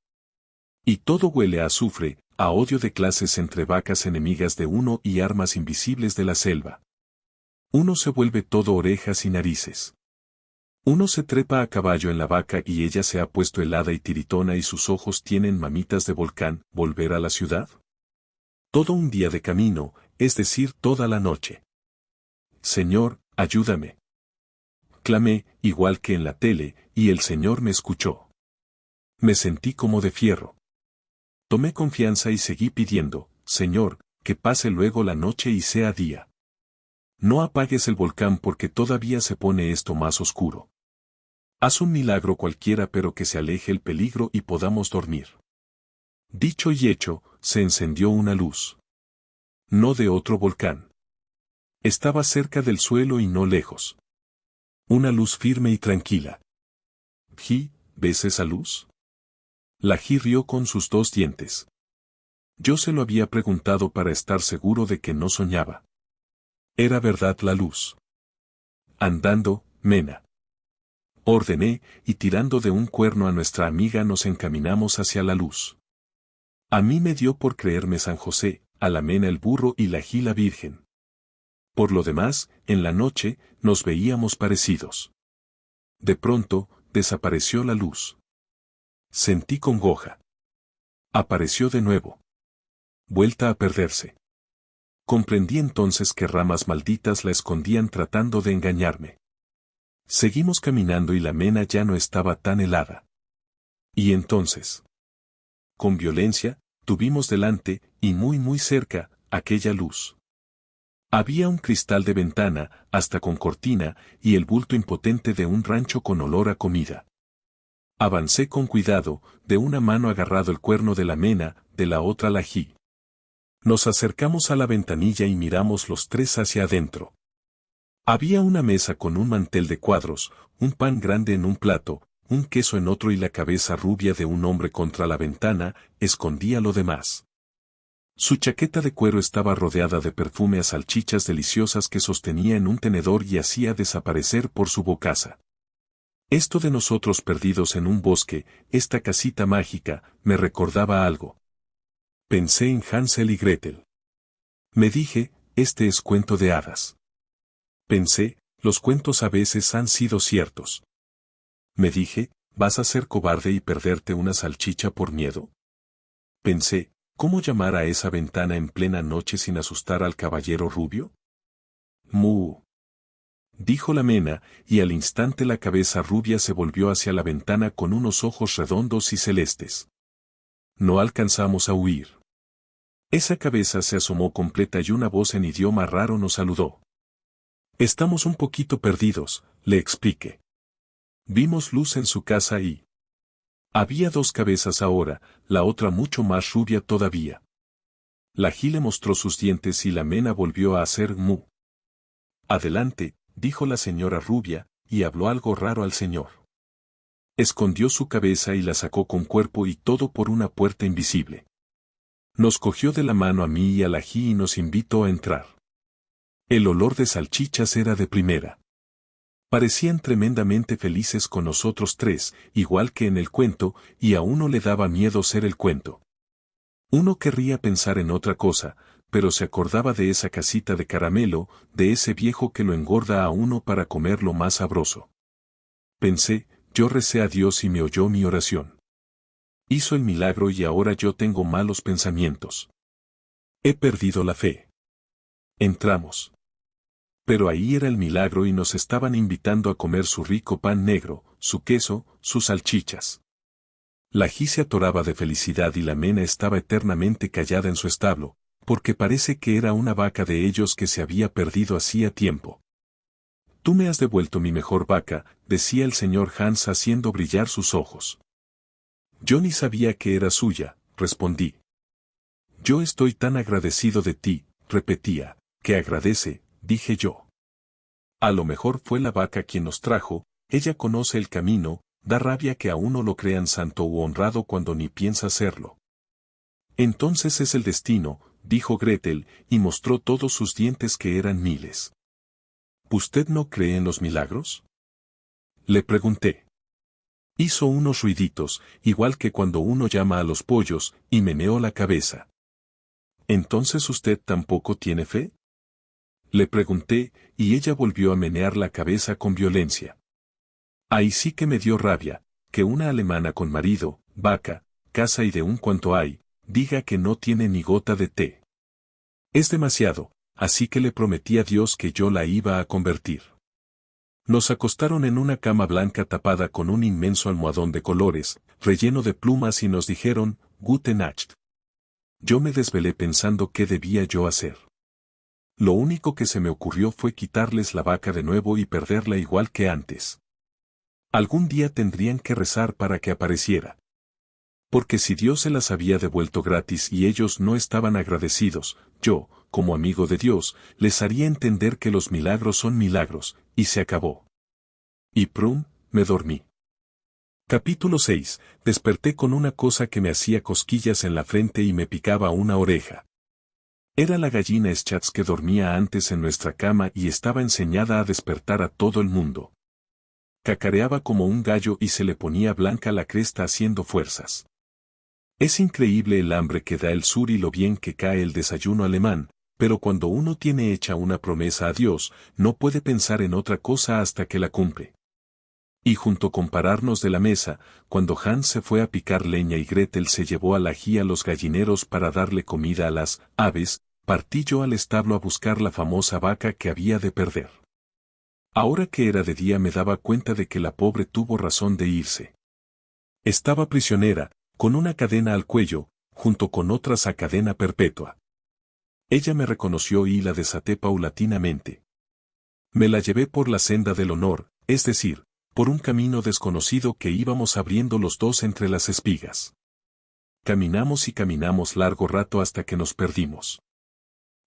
Y todo huele a azufre, a odio de clases entre vacas enemigas de uno y armas invisibles de la selva. Uno se vuelve todo orejas y narices. Uno se trepa a caballo en la vaca y ella se ha puesto helada y tiritona y sus ojos tienen mamitas de volcán, ¿volver a la ciudad? Todo un día de camino, es decir, toda la noche. Señor, ayúdame. Clamé, igual que en la tele, y el Señor me escuchó. Me sentí como de fierro. Tomé confianza y seguí pidiendo, Señor, que pase luego la noche y sea día. No apagues el volcán porque todavía se pone esto más oscuro. Haz un milagro cualquiera pero que se aleje el peligro y podamos dormir. Dicho y hecho, se encendió una luz. No de otro volcán. Estaba cerca del suelo y no lejos. Una luz firme y tranquila. Ji, ¿ves esa luz? La Ji rió con sus dos dientes. Yo se lo había preguntado para estar seguro de que no soñaba. Era verdad la luz. Andando, Mena. Ordené, y tirando de un cuerno a nuestra amiga nos encaminamos hacia la luz. A mí me dio por creerme San José, a la Mena el burro y la Ji la Virgen. Por lo demás, en la noche, nos veíamos parecidos. De pronto, desapareció la luz. Sentí congoja. Apareció de nuevo. Vuelta a perderse. Comprendí entonces que ramas malditas la escondían tratando de engañarme. Seguimos caminando y la Mena ya no estaba tan helada. Y entonces, con violencia, tuvimos delante, y muy cerca, aquella luz. Había un cristal de ventana, hasta con cortina, y el bulto impotente de un rancho con olor a comida. Avancé con cuidado, de una mano agarrado el cuerno de la Mena, de la otra la Ji. Nos acercamos a la ventanilla y miramos los tres hacia adentro. Había una mesa con un mantel de cuadros, un pan grande en un plato, un queso en otro y la cabeza rubia de un hombre contra la ventana, escondía lo demás. Su chaqueta de cuero estaba rodeada de perfume a salchichas deliciosas que sostenía en un tenedor y hacía desaparecer por su bocaza. Esto de nosotros perdidos en un bosque, esta casita mágica, me recordaba algo. Pensé en Hansel y Gretel. Me dije, este es cuento de hadas. Pensé, los cuentos a veces han sido ciertos. Me dije, ¿vas a ser cobarde y perderte una salchicha por miedo? Pensé, ¿cómo llamar a esa ventana en plena noche sin asustar al caballero rubio? Mu. Dijo la Mena, y al instante la cabeza rubia se volvió hacia la ventana con unos ojos redondos y celestes. No alcanzamos a huir. Esa cabeza se asomó completa y una voz en idioma raro nos saludó. Estamos un poquito perdidos, le expliqué. Vimos luz en su casa y... Había dos cabezas ahora, la otra mucho más rubia todavía. La Ji le mostró sus dientes y la Mena volvió a hacer mu. Adelante, dijo la señora rubia, y habló algo raro al señor. Escondió su cabeza y la sacó con cuerpo y todo por una puerta invisible. Nos cogió de la mano a mí y a la Ji y nos invitó a entrar. El olor de salchichas era de primera. Parecían tremendamente felices con nosotros tres, igual que en el cuento, y a uno le daba miedo ser el cuento. Uno querría pensar en otra cosa, pero se acordaba de esa casita de caramelo, de ese viejo que lo engorda a uno para comerlo más sabroso. Pensé, yo recé a Dios y me oyó mi oración. Hizo el milagro y ahora yo tengo malos pensamientos. He perdido la fe. Entramos. Pero ahí era el milagro y nos estaban invitando a comer su rico pan negro, su queso, sus salchichas. La Ji se atoraba de felicidad y la Mena estaba eternamente callada en su establo, porque parece que era una vaca de ellos que se había perdido hacía tiempo. Tú me has devuelto mi mejor vaca, decía el señor Hans haciendo brillar sus ojos. Yo ni sabía que era suya, respondí. Yo estoy tan agradecido de ti, repetía, que agradece, dije yo. A lo mejor fue la vaca quien nos trajo, ella conoce el camino, da rabia que a uno lo crean santo u honrado cuando ni piensa serlo. Entonces es el destino, dijo Gretel, y mostró todos sus dientes que eran miles. ¿Usted no cree en los milagros? Le pregunté. Hizo unos ruiditos, igual que cuando uno llama a los pollos, y meneó la cabeza. ¿Entonces usted tampoco tiene fe? Le pregunté, y ella volvió a menear la cabeza con violencia. Ahí sí que me dio rabia, que una alemana con marido, vaca, casa y de un cuanto hay, diga que no tiene ni gota de té. Es demasiado, así que le prometí a Dios que yo la iba a convertir. Nos acostaron en una cama blanca tapada con un inmenso almohadón de colores, relleno de plumas y nos dijeron, Gute Nacht. Yo me desvelé pensando qué debía yo hacer. Lo único que se me ocurrió fue quitarles la vaca de nuevo y perderla igual que antes. Algún día tendrían que rezar para que apareciera. Porque si Dios se las había devuelto gratis y ellos no estaban agradecidos, yo, como amigo de Dios, les haría entender que los milagros son milagros, y se acabó. Y prum, me dormí. Capítulo 6. Desperté con una cosa que me hacía cosquillas en la frente y me picaba una oreja. Era la gallina Schatz que dormía antes en nuestra cama y estaba enseñada a despertar a todo el mundo. Cacareaba como un gallo y se le ponía blanca la cresta haciendo fuerzas. Es increíble el hambre que da el sur y lo bien que cae el desayuno alemán, pero cuando uno tiene hecha una promesa a Dios, no puede pensar en otra cosa hasta que la cumple. Y junto con pararnos de la mesa, cuando Hans se fue a picar leña y Gretel se llevó al ají a los gallineros para darle comida a las aves, partí yo al establo a buscar la famosa vaca que había de perder. Ahora que era de día me daba cuenta de que la pobre tuvo razón de irse. Estaba prisionera, con una cadena al cuello, junto con otras a cadena perpetua. Ella me reconoció y la desaté paulatinamente. Me la llevé por la senda del honor, es decir, por un camino desconocido que íbamos abriendo los dos entre las espigas. Caminamos y caminamos largo rato hasta que nos perdimos.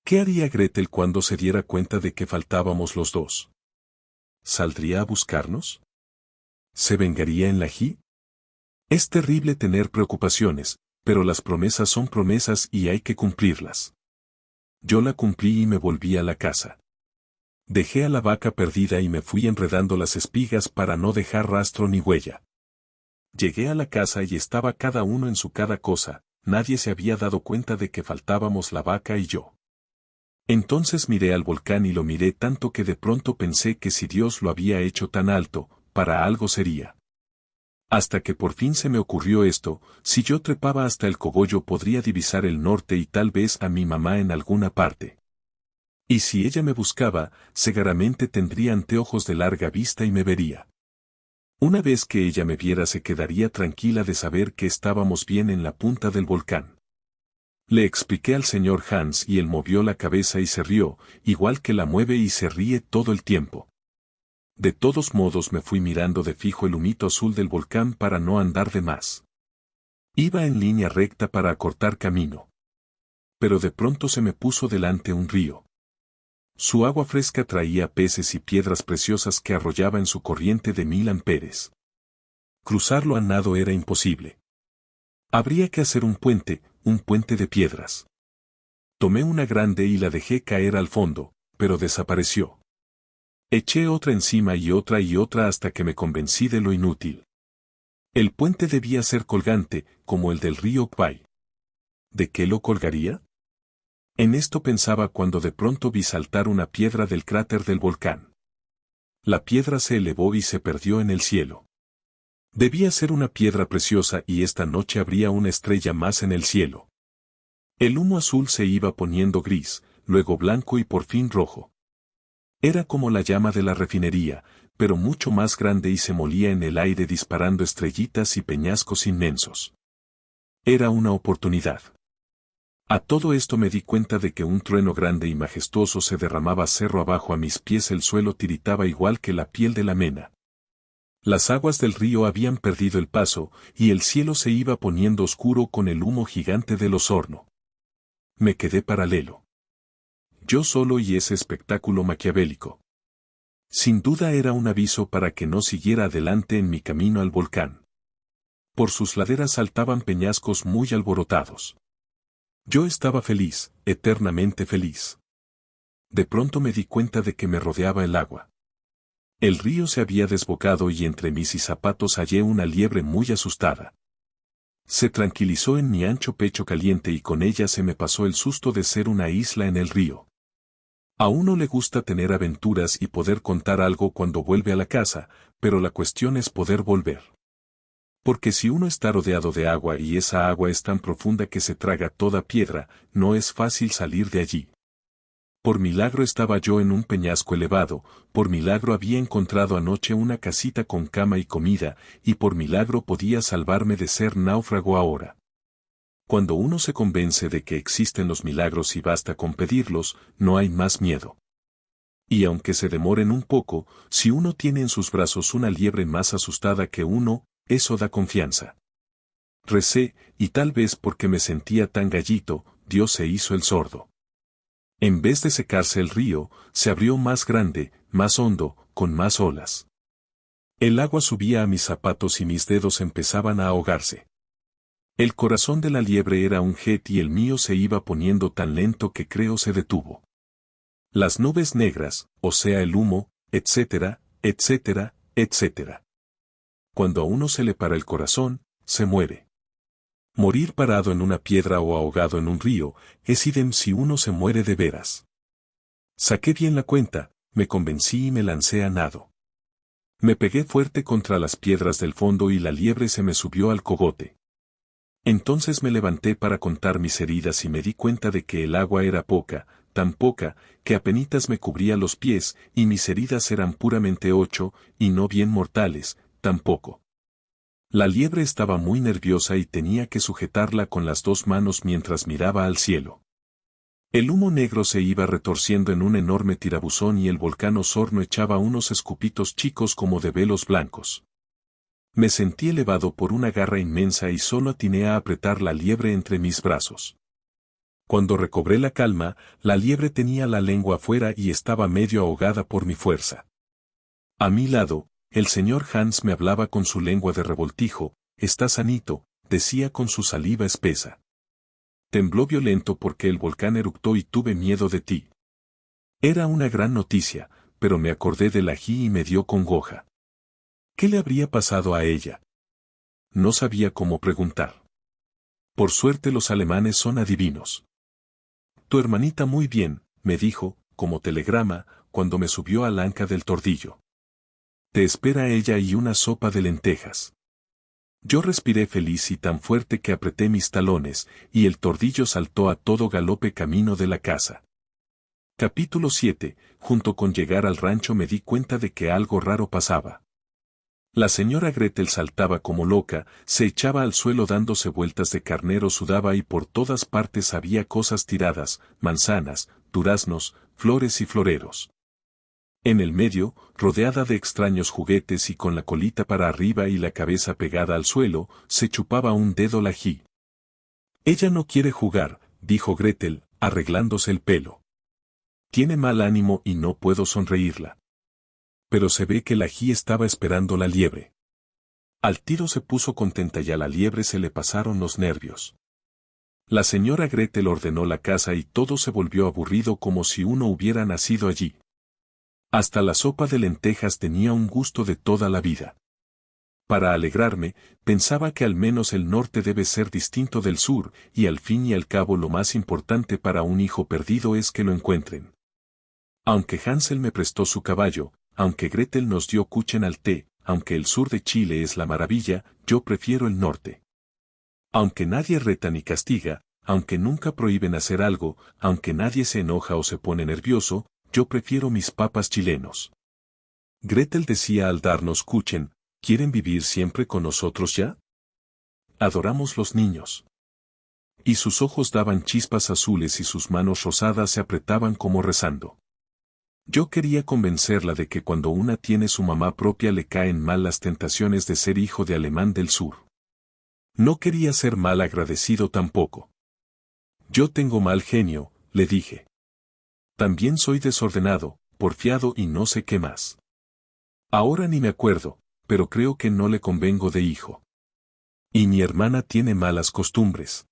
¿Qué haría Gretel cuando se diera cuenta de que faltábamos los dos? ¿Saldría a buscarnos? ¿Se vengaría en la ají? Es terrible tener preocupaciones, pero las promesas son promesas y hay que cumplirlas. Yo la cumplí y me volví a la casa. Dejé a la vaca perdida y me fui enredando las espigas para no dejar rastro ni huella. Llegué a la casa y estaba cada uno en su cada cosa, nadie se había dado cuenta de que faltábamos la vaca y yo. Entonces miré al volcán y lo miré tanto que de pronto pensé que si Dios lo había hecho tan alto, para algo sería. Hasta que por fin se me ocurrió esto, si yo trepaba hasta el cogollo podría divisar el norte y tal vez a mi mamá en alguna parte. Y si ella me buscaba, seguramente tendría anteojos de larga vista y me vería. Una vez que ella me viera se quedaría tranquila de saber que estábamos bien en la punta del volcán. Le expliqué al señor Hans y él movió la cabeza y se rió, igual que la mueve y se ríe todo el tiempo. De todos modos me fui mirando de fijo el humito azul del volcán para no andar de más. Iba en línea recta para acortar camino. Pero de pronto se me puso delante un río. Su agua fresca traía peces y piedras preciosas que arrollaba en su corriente de 1000 amperes. Cruzarlo a nado era imposible. Habría que hacer un puente de piedras. Tomé una grande y la dejé caer al fondo, pero desapareció. Eché otra encima y otra hasta que me convencí de lo inútil. El puente debía ser colgante, como el del río Kwai. ¿De qué lo colgaría? En esto pensaba cuando de pronto vi saltar una piedra del cráter del volcán. La piedra se elevó y se perdió en el cielo. Debía ser una piedra preciosa y esta noche habría una estrella más en el cielo. El humo azul se iba poniendo gris, luego blanco y por fin rojo. Era como la llama de la refinería, pero mucho más grande y se molía en el aire disparando estrellitas y peñascos inmensos. Era una oportunidad. A todo esto me di cuenta de que un trueno grande y majestuoso se derramaba cerro abajo a mis pies, el suelo tiritaba igual que la piel de la mena. Las aguas del río habían perdido el paso, y el cielo se iba poniendo oscuro con el humo gigante del Osorno. Me quedé paralelo. Yo solo y ese espectáculo maquiavélico. Sin duda era un aviso para que no siguiera adelante en mi camino al volcán. Por sus laderas saltaban peñascos muy alborotados. Yo estaba feliz, eternamente feliz. De pronto me di cuenta de que me rodeaba el agua. El río se había desbocado y entre mis zapatos hallé una liebre muy asustada. Se tranquilizó en mi ancho pecho caliente y con ella se me pasó el susto de ser una isla en el río. A uno le gusta tener aventuras y poder contar algo cuando vuelve a la casa, pero la cuestión es poder volver. Porque si uno está rodeado de agua y esa agua es tan profunda que se traga toda piedra, no es fácil salir de allí. Por milagro estaba yo en un peñasco elevado, por milagro había encontrado anoche una casita con cama y comida, y por milagro podía salvarme de ser náufrago ahora. Cuando uno se convence de que existen los milagros y basta con pedirlos, no hay más miedo. Y aunque se demoren un poco, si uno tiene en sus brazos una liebre más asustada que uno, eso da confianza. Recé, y tal vez porque me sentía tan gallito, Dios se hizo el sordo. En vez de secarse el río, se abrió más grande, más hondo, con más olas. El agua subía a mis zapatos y mis dedos empezaban a ahogarse. El corazón de la liebre era un jet y el mío se iba poniendo tan lento que creo se detuvo. Las nubes negras, o sea el humo, etcétera, etcétera, etcétera. Cuando a uno se le para el corazón, se muere. Morir parado en una piedra o ahogado en un río, es idem si uno se muere de veras. Saqué bien la cuenta, me convencí y me lancé a nado. Me pegué fuerte contra las piedras del fondo y la liebre se me subió al cogote. Entonces me levanté para contar mis heridas y me di cuenta de que el agua era poca, tan poca, que apenitas me cubría los pies, y mis heridas eran puramente 8, y no bien mortales, tampoco. La liebre estaba muy nerviosa y tenía que sujetarla con las 2 manos mientras miraba al cielo. El humo negro se iba retorciendo en un enorme tirabuzón y el volcán Osorno echaba unos escupitos chicos como de velos blancos. Me sentí elevado por una garra inmensa y solo atiné a apretar la liebre entre mis brazos. Cuando recobré la calma, la liebre tenía la lengua afuera y estaba medio ahogada por mi fuerza. A mi lado, el señor Hans me hablaba con su lengua de revoltijo, «Está sanito», decía con su saliva espesa. Tembló violento porque el volcán eructó y tuve miedo de ti. Era una gran noticia, pero me acordé del ají y me dio congoja. ¿Qué le habría pasado a ella? No sabía cómo preguntar. Por suerte los alemanes son adivinos. Tu hermanita muy bien, me dijo, como telegrama, cuando me subió al anca del tordillo. Te espera ella y una sopa de lentejas. Yo respiré feliz y tan fuerte que apreté mis talones, y el tordillo saltó a todo galope camino de la casa. Capítulo 7. Junto con llegar al rancho me di cuenta de que algo raro pasaba. La señora Gretel saltaba como loca, se echaba al suelo dándose vueltas de carnero, sudaba y por todas partes había cosas tiradas, manzanas, duraznos, flores y floreros. En el medio, rodeada de extraños juguetes y con la colita para arriba y la cabeza pegada al suelo, se chupaba un dedo la ají. Ella no quiere jugar, dijo Gretel, arreglándose el pelo. Tiene mal ánimo y no puedo sonreírla. Pero se ve que la ají estaba esperando la liebre. Al tiro se puso contenta y a la liebre se le pasaron los nervios. La señora Gretel ordenó la casa y todo se volvió aburrido como si uno hubiera nacido allí. Hasta la sopa de lentejas tenía un gusto de toda la vida. Para alegrarme, pensaba que al menos el norte debe ser distinto del sur, y al fin y al cabo lo más importante para un hijo perdido es que lo encuentren. Aunque Hansel me prestó su caballo, aunque Gretel nos dio kuchen al té, aunque el sur de Chile es la maravilla, yo prefiero el norte. Aunque nadie reta ni castiga, aunque nunca prohíben hacer algo, aunque nadie se enoja o se pone nervioso, yo prefiero mis papas chilenos. Gretel decía al darnos kuchen, ¿quieren vivir siempre con nosotros ya? Adoramos los niños. Y sus ojos daban chispas azules y sus manos rosadas se apretaban como rezando. Yo quería convencerla de que cuando una tiene su mamá propia le caen mal las tentaciones de ser hijo de alemán del sur. No quería ser mal agradecido tampoco. Yo tengo mal genio, le dije. También soy desordenado, porfiado y no sé qué más. Ahora ni me acuerdo, pero creo que no le convengo de hijo. Y mi hermana tiene malas costumbres.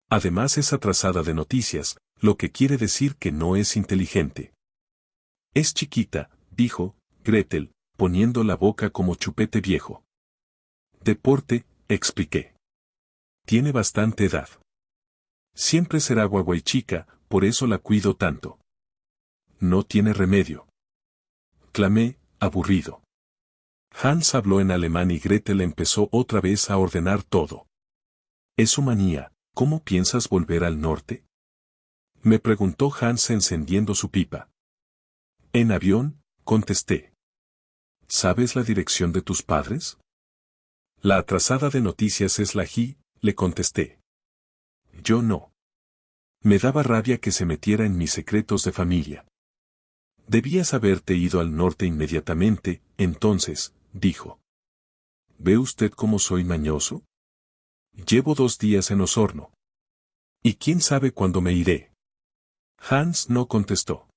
Además es atrasada de noticias, lo que quiere decir que no es inteligente. Es chiquita, dijo Gretel, poniendo la boca como chupete viejo. Deporte, expliqué. Tiene bastante edad. Siempre será guaguaychica, por eso la cuido tanto. No tiene remedio. Clamé, aburrido. Hans habló en alemán y Gretel empezó otra vez a ordenar todo. Es su manía, ¿cómo piensas volver al norte? Me preguntó Hans encendiendo su pipa. En avión, contesté. ¿Sabes la dirección de tus padres? La atrasada de noticias es la G, le contesté. Yo no. Me daba rabia que se metiera en mis secretos de familia. Debías haberte ido al norte inmediatamente, entonces, dijo. ¿Ve usted cómo soy mañoso? Llevo 2 días en Osorno. ¿Y quién sabe cuándo me iré? Hans no contestó.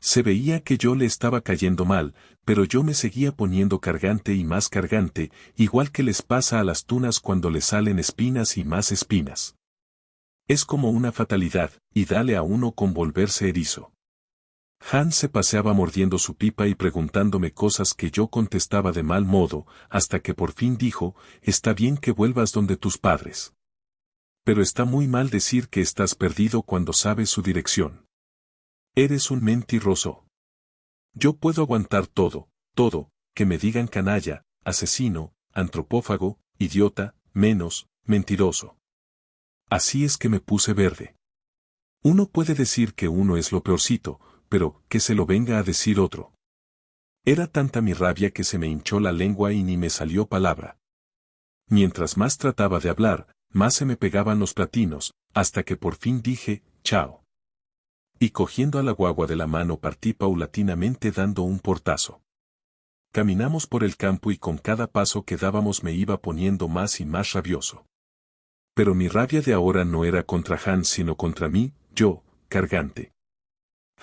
Se veía que yo le estaba cayendo mal, pero yo me seguía poniendo cargante y más cargante, igual que les pasa a las tunas cuando les salen espinas y más espinas. Es como una fatalidad, y dale a uno con volverse erizo. Hans se paseaba mordiendo su pipa y preguntándome cosas que yo contestaba de mal modo, hasta que por fin dijo, está bien que vuelvas donde tus padres. Pero está muy mal decir que estás perdido cuando sabes su dirección. Eres un mentiroso. Yo puedo aguantar todo, que me digan canalla, asesino, antropófago, idiota, menos, mentiroso. Así es que me puse verde. Uno puede decir que uno es lo peorcito, pero que se lo venga a decir otro. Era tanta mi rabia que se me hinchó la lengua y ni me salió palabra. Mientras más trataba de hablar, más se me pegaban los platinos, hasta que por fin dije, chao. Y cogiendo a la guagua de la mano partí paulatinamente dando un portazo. Caminamos por el campo y con cada paso que dábamos me iba poniendo más y más rabioso. Pero mi rabia de ahora no era contra Hans sino contra mí, yo, cargante.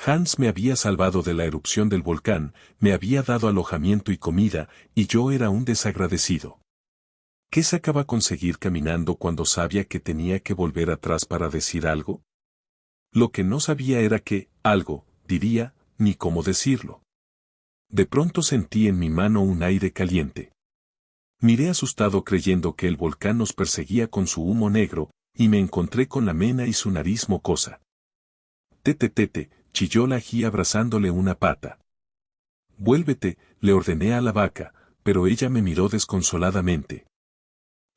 Hans me había salvado de la erupción del volcán, me había dado alojamiento y comida, y yo era un desagradecido. ¿Qué sacaba conseguir caminando cuando sabía que tenía que volver atrás para decir algo? Lo que no sabía era que, algo, diría, ni cómo decirlo. De pronto sentí en mi mano un aire caliente. Miré asustado creyendo que el volcán nos perseguía con su humo negro, y me encontré con la mena y su nariz mocosa. Tete, chilló la Ji abrazándole una pata. Vuélvete, le ordené a la vaca, pero ella me miró desconsoladamente.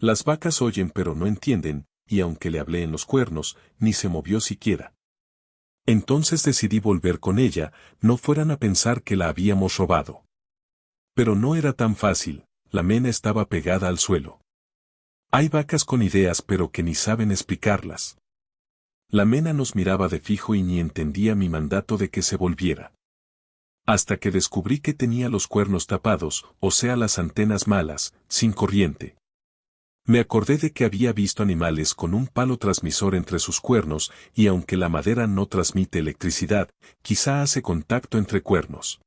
Las vacas oyen pero no entienden, y aunque le hablé en los cuernos, ni se movió siquiera. Entonces decidí volver con ella, no fueran a pensar que la habíamos robado. Pero no era tan fácil, la mena estaba pegada al suelo. Hay vacas con ideas pero que ni saben explicarlas. La mena nos miraba de fijo y ni entendía mi mandato de que se volviera. Hasta que descubrí que tenía los cuernos tapados, o sea las antenas malas, sin corriente. Me acordé de que había visto animales con un palo transmisor entre sus cuernos, y aunque la madera no transmite electricidad, quizá hace contacto entre cuernos.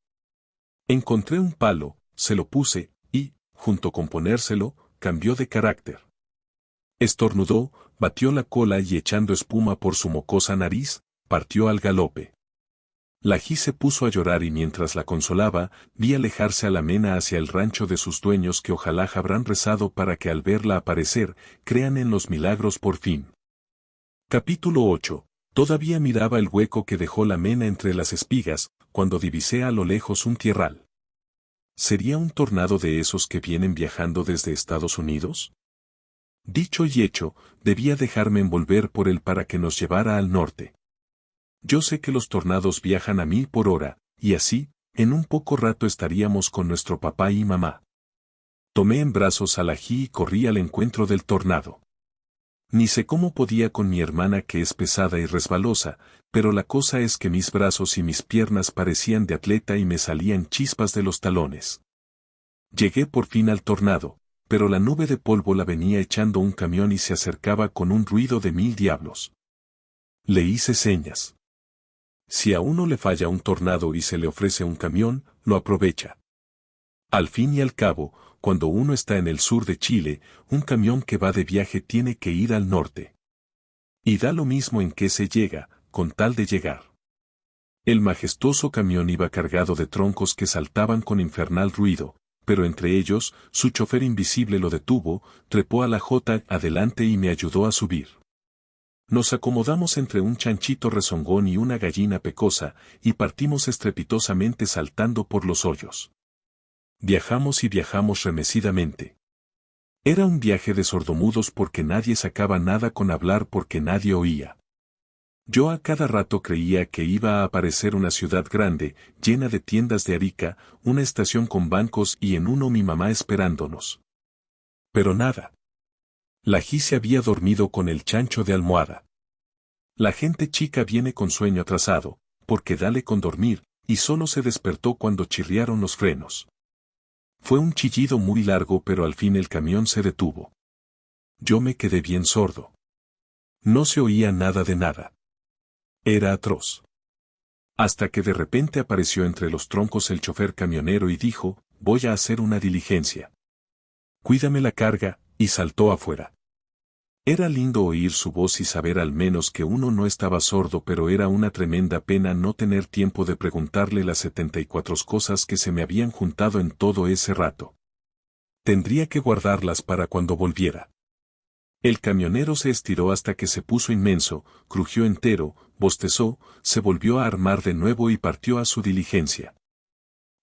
Encontré un palo, se lo puse, y, junto con ponérselo, cambió de carácter. Estornudó, batió la cola y echando espuma por su mocosa nariz, partió al galope. La Ji se puso a llorar y mientras la consolaba, vi alejarse a la mena hacia el rancho de sus dueños que ojalá habrán rezado para que al verla aparecer, crean en los milagros por fin. Capítulo 8. Todavía miraba el hueco que dejó la mena entre las espigas, cuando divisé a lo lejos un tierral. ¿Sería un tornado de esos que vienen viajando desde Estados Unidos? Dicho y hecho, debía dejarme envolver por él para que nos llevara al norte. Yo sé que los tornados viajan a 1000 por hora, y así, en un poco rato estaríamos con nuestro papá y mamá. Tomé en brazos a la Ji y corrí al encuentro del tornado. Ni sé cómo podía con mi hermana que es pesada y resbalosa, pero la cosa es que mis brazos y mis piernas parecían de atleta y me salían chispas de los talones. Llegué por fin al tornado, pero la nube de polvo la venía echando un camión y se acercaba con un ruido de 1000 diablos. Le hice señas. Si a uno le falla un tornado y se le ofrece un camión, lo aprovecha. Al fin y al cabo, cuando uno está en el sur de Chile, un camión que va de viaje tiene que ir al norte. Y da lo mismo en qué se llega, con tal de llegar. El majestuoso camión iba cargado de troncos que saltaban con infernal ruido, pero entre ellos, su chofer invisible lo detuvo, trepó a la jota adelante y me ayudó a subir. Nos acomodamos entre un chanchito rezongón y una gallina pecosa, y partimos estrepitosamente saltando por los hoyos. Viajamos y viajamos remecidamente. Era un viaje de sordomudos porque nadie sacaba nada con hablar porque nadie oía. Yo a cada rato creía que iba a aparecer una ciudad grande, llena de tiendas de Arica, una estación con bancos y en uno mi mamá esperándonos. Pero nada. La Ji se había dormido con el chancho de almohada. La gente chica viene con sueño atrasado, porque dale con dormir, y solo se despertó cuando chirriaron los frenos. Fue un chillido muy largo, pero al fin el camión se detuvo. Yo me quedé bien sordo. No se oía nada de nada. Era atroz. Hasta que de repente apareció entre los troncos el chofer camionero y dijo, voy a hacer una diligencia. Cuídame la carga, y saltó afuera. Era lindo oír su voz y saber al menos que uno no estaba sordo, pero era una tremenda pena no tener tiempo de preguntarle las 74 cosas que se me habían juntado en todo ese rato. Tendría que guardarlas para cuando volviera. El camionero se estiró hasta que se puso inmenso, crujió entero, bostezó, se volvió a armar de nuevo y partió a su diligencia.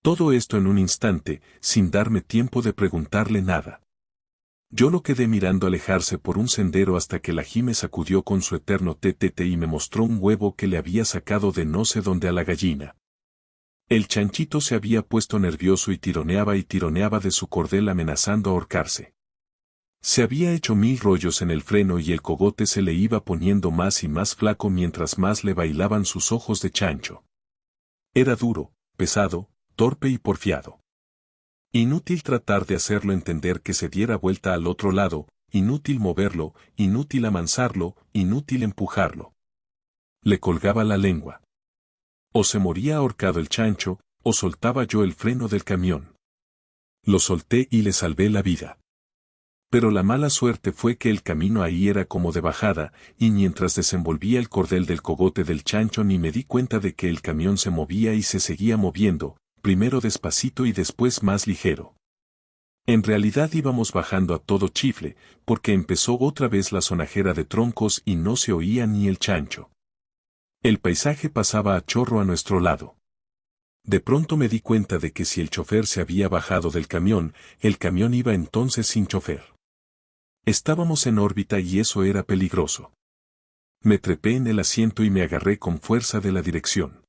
Todo esto en un instante, sin darme tiempo de preguntarle nada. Yo lo quedé mirando alejarse por un sendero hasta que la Ji me sacudió con su eterno tetete y me mostró un huevo que le había sacado de no sé dónde a la gallina. El chanchito se había puesto nervioso y tironeaba de su cordel amenazando ahorcarse. Se había hecho 1000 rollos en el freno y el cogote se le iba poniendo más y más flaco mientras más le bailaban sus ojos de chancho. Era duro, pesado, torpe y porfiado. Inútil tratar de hacerlo entender que se diera vuelta al otro lado, inútil moverlo, inútil amansarlo, inútil empujarlo. Le colgaba la lengua. O se moría ahorcado el chancho, o soltaba yo el freno del camión. Lo solté y le salvé la vida. Pero la mala suerte fue que el camino ahí era como de bajada, y mientras desenvolvía el cordel del cogote del chancho ni me di cuenta de que el camión se movía y se seguía moviendo, primero despacito y después más ligero. En realidad íbamos bajando a todo chifle, porque empezó otra vez la sonajera de troncos y no se oía ni el chancho. El paisaje pasaba a chorro a nuestro lado. De pronto me di cuenta de que si el chofer se había bajado del camión, el camión iba entonces sin chofer. Estábamos en órbita y eso era peligroso. Me trepé en el asiento y me agarré con fuerza de la dirección.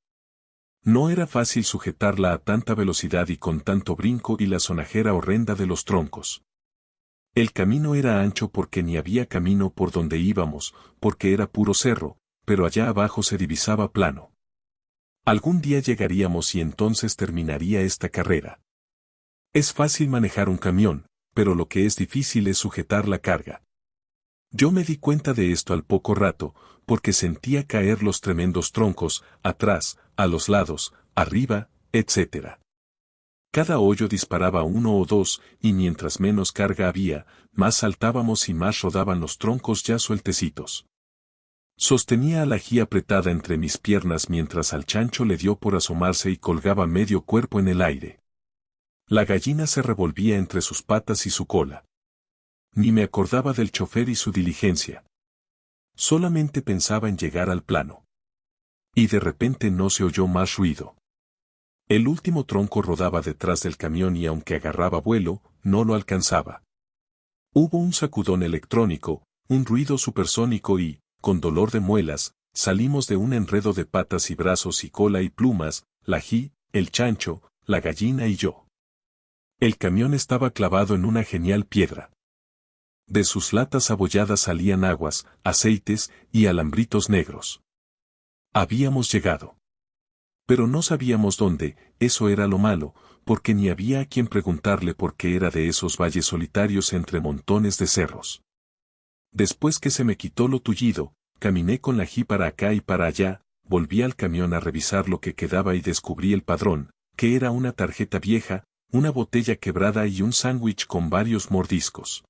No era fácil sujetarla a tanta velocidad y con tanto brinco y la sonajera horrenda de los troncos. El camino era ancho porque ni había camino por donde íbamos, porque era puro cerro, pero allá abajo se divisaba plano. Algún día llegaríamos y entonces terminaría esta carrera. Es fácil manejar un camión, pero lo que es difícil es sujetar la carga. Yo me di cuenta de esto al poco rato, porque sentía caer los tremendos troncos, atrás, a los lados, arriba, etc. Cada hoyo disparaba uno o dos, y mientras menos carga había, más saltábamos y más rodaban los troncos ya sueltecitos. Sostenía a la Ji apretada entre mis piernas mientras al chancho le dio por asomarse y colgaba medio cuerpo en el aire. La gallina se revolvía entre sus patas y su cola. Ni me acordaba del chofer y su diligencia. Solamente pensaba en llegar al plano. Y de repente no se oyó más ruido. El último tronco rodaba detrás del camión y aunque agarraba vuelo, no lo alcanzaba. Hubo un sacudón electrónico, un ruido supersónico y, con dolor de muelas, salimos de un enredo de patas y brazos y cola y plumas, la Ji, el chancho, la gallina y yo. El camión estaba clavado en una genial piedra. De sus latas abolladas salían aguas, aceites y alambritos negros. Habíamos llegado. Pero no sabíamos dónde, eso era lo malo, porque ni había a quien preguntarle por qué era de esos valles solitarios entre montones de cerros. Después que se me quitó lo tullido, caminé con la Ji para acá y para allá, volví al camión a revisar lo que quedaba y descubrí el padrón, que era una tarjeta vieja, una botella quebrada y un sándwich con varios mordiscos.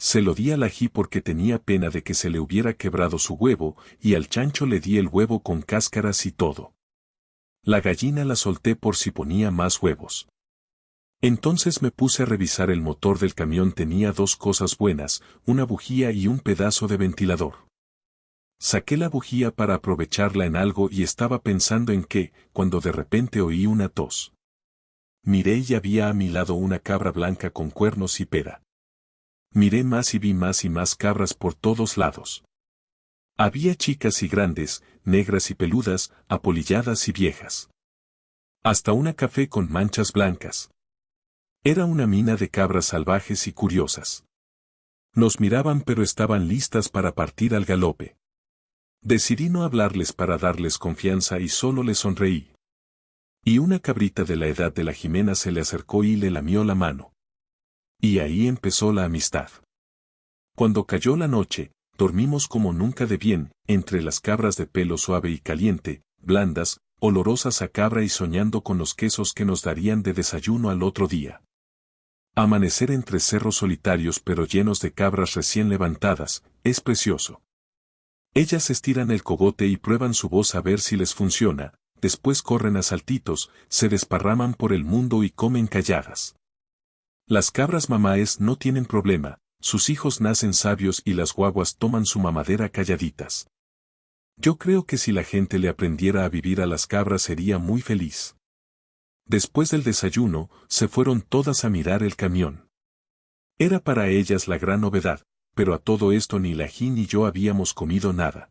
Se lo di a la Ji porque tenía pena de que se le hubiera quebrado su huevo, y al chancho le di el huevo con cáscaras y todo. La gallina la solté por si ponía más huevos. Entonces me puse a revisar el motor del camión. Tenía dos cosas buenas, una bujía y un pedazo de ventilador. Saqué la bujía para aprovecharla en algo y estaba pensando en qué, cuando de repente oí una tos. Miré y había a mi lado una cabra blanca con cuernos y pera. Miré más y vi más y más cabras por todos lados. Había chicas y grandes, negras y peludas, apolilladas y viejas. Hasta una café con manchas blancas. Era una mina de cabras salvajes y curiosas. Nos miraban pero estaban listas para partir al galope. Decidí no hablarles para darles confianza y solo les sonreí. Y una cabrita de la edad de la Jimena se le acercó y le lamió la mano. Y ahí empezó la amistad. Cuando cayó la noche, dormimos como nunca de bien, entre las cabras de pelo suave y caliente, blandas, olorosas a cabra y soñando con los quesos que nos darían de desayuno al otro día. Amanecer entre cerros solitarios pero llenos de cabras recién levantadas, es precioso. Ellas estiran el cogote y prueban su voz a ver si les funciona, después corren a saltitos, se desparraman por el mundo y comen calladas. Las cabras mamáes no tienen problema, sus hijos nacen sabios y las guaguas toman su mamadera calladitas. Yo creo que si la gente le aprendiera a vivir a las cabras sería muy feliz. Después del desayuno, se fueron todas a mirar el camión. Era para ellas la gran novedad, pero a todo esto ni la Ji ni yo habíamos comido nada.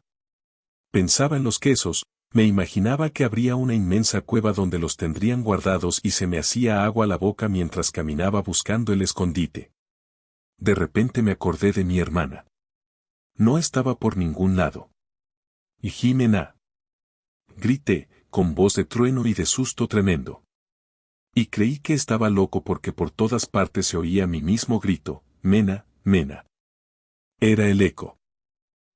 Pensaba en los quesos, me imaginaba que habría una inmensa cueva donde los tendrían guardados y se me hacía agua la boca mientras caminaba buscando el escondite. De repente me acordé de mi hermana. No estaba por ningún lado. Y Jimena. Grité, con voz de trueno y de susto tremendo. Y creí que estaba loco porque por todas partes se oía mi mismo grito, Mena, Mena. Era el eco.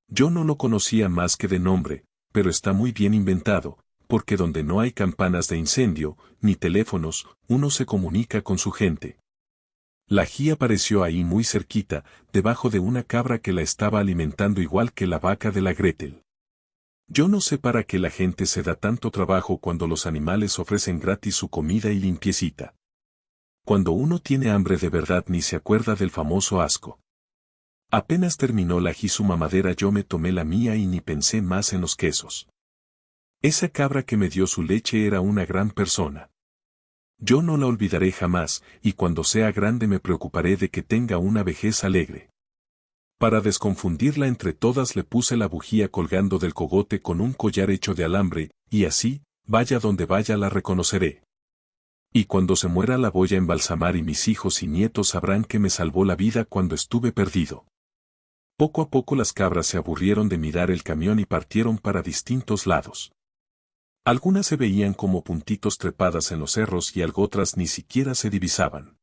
Yo no lo conocía más que de nombre, pero está muy bien inventado, porque donde no hay campanas de incendio, ni teléfonos, uno se comunica con su gente. La Ji apareció ahí muy cerquita, debajo de una cabra que la estaba alimentando igual que la vaca de la Gretel. Yo no sé para qué la gente se da tanto trabajo cuando los animales ofrecen gratis su comida y limpiecita. Cuando uno tiene hambre de verdad ni se acuerda del famoso asco. Apenas terminó la Ji su mamadera yo me tomé la mía y ni pensé más en los quesos. Esa cabra que me dio su leche era una gran persona. Yo no la olvidaré jamás, y cuando sea grande me preocuparé de que tenga una vejez alegre. Para desconfundirla entre todas le puse la bujía colgando del cogote con un collar hecho de alambre, y así, vaya donde vaya la reconoceré. Y cuando se muera la voy a embalsamar y mis hijos y nietos sabrán que me salvó la vida cuando estuve perdido. Poco a poco las cabras se aburrieron de mirar el camión y partieron para distintos lados. Algunas se veían como puntitos trepadas en los cerros y algo otras ni siquiera se divisaban.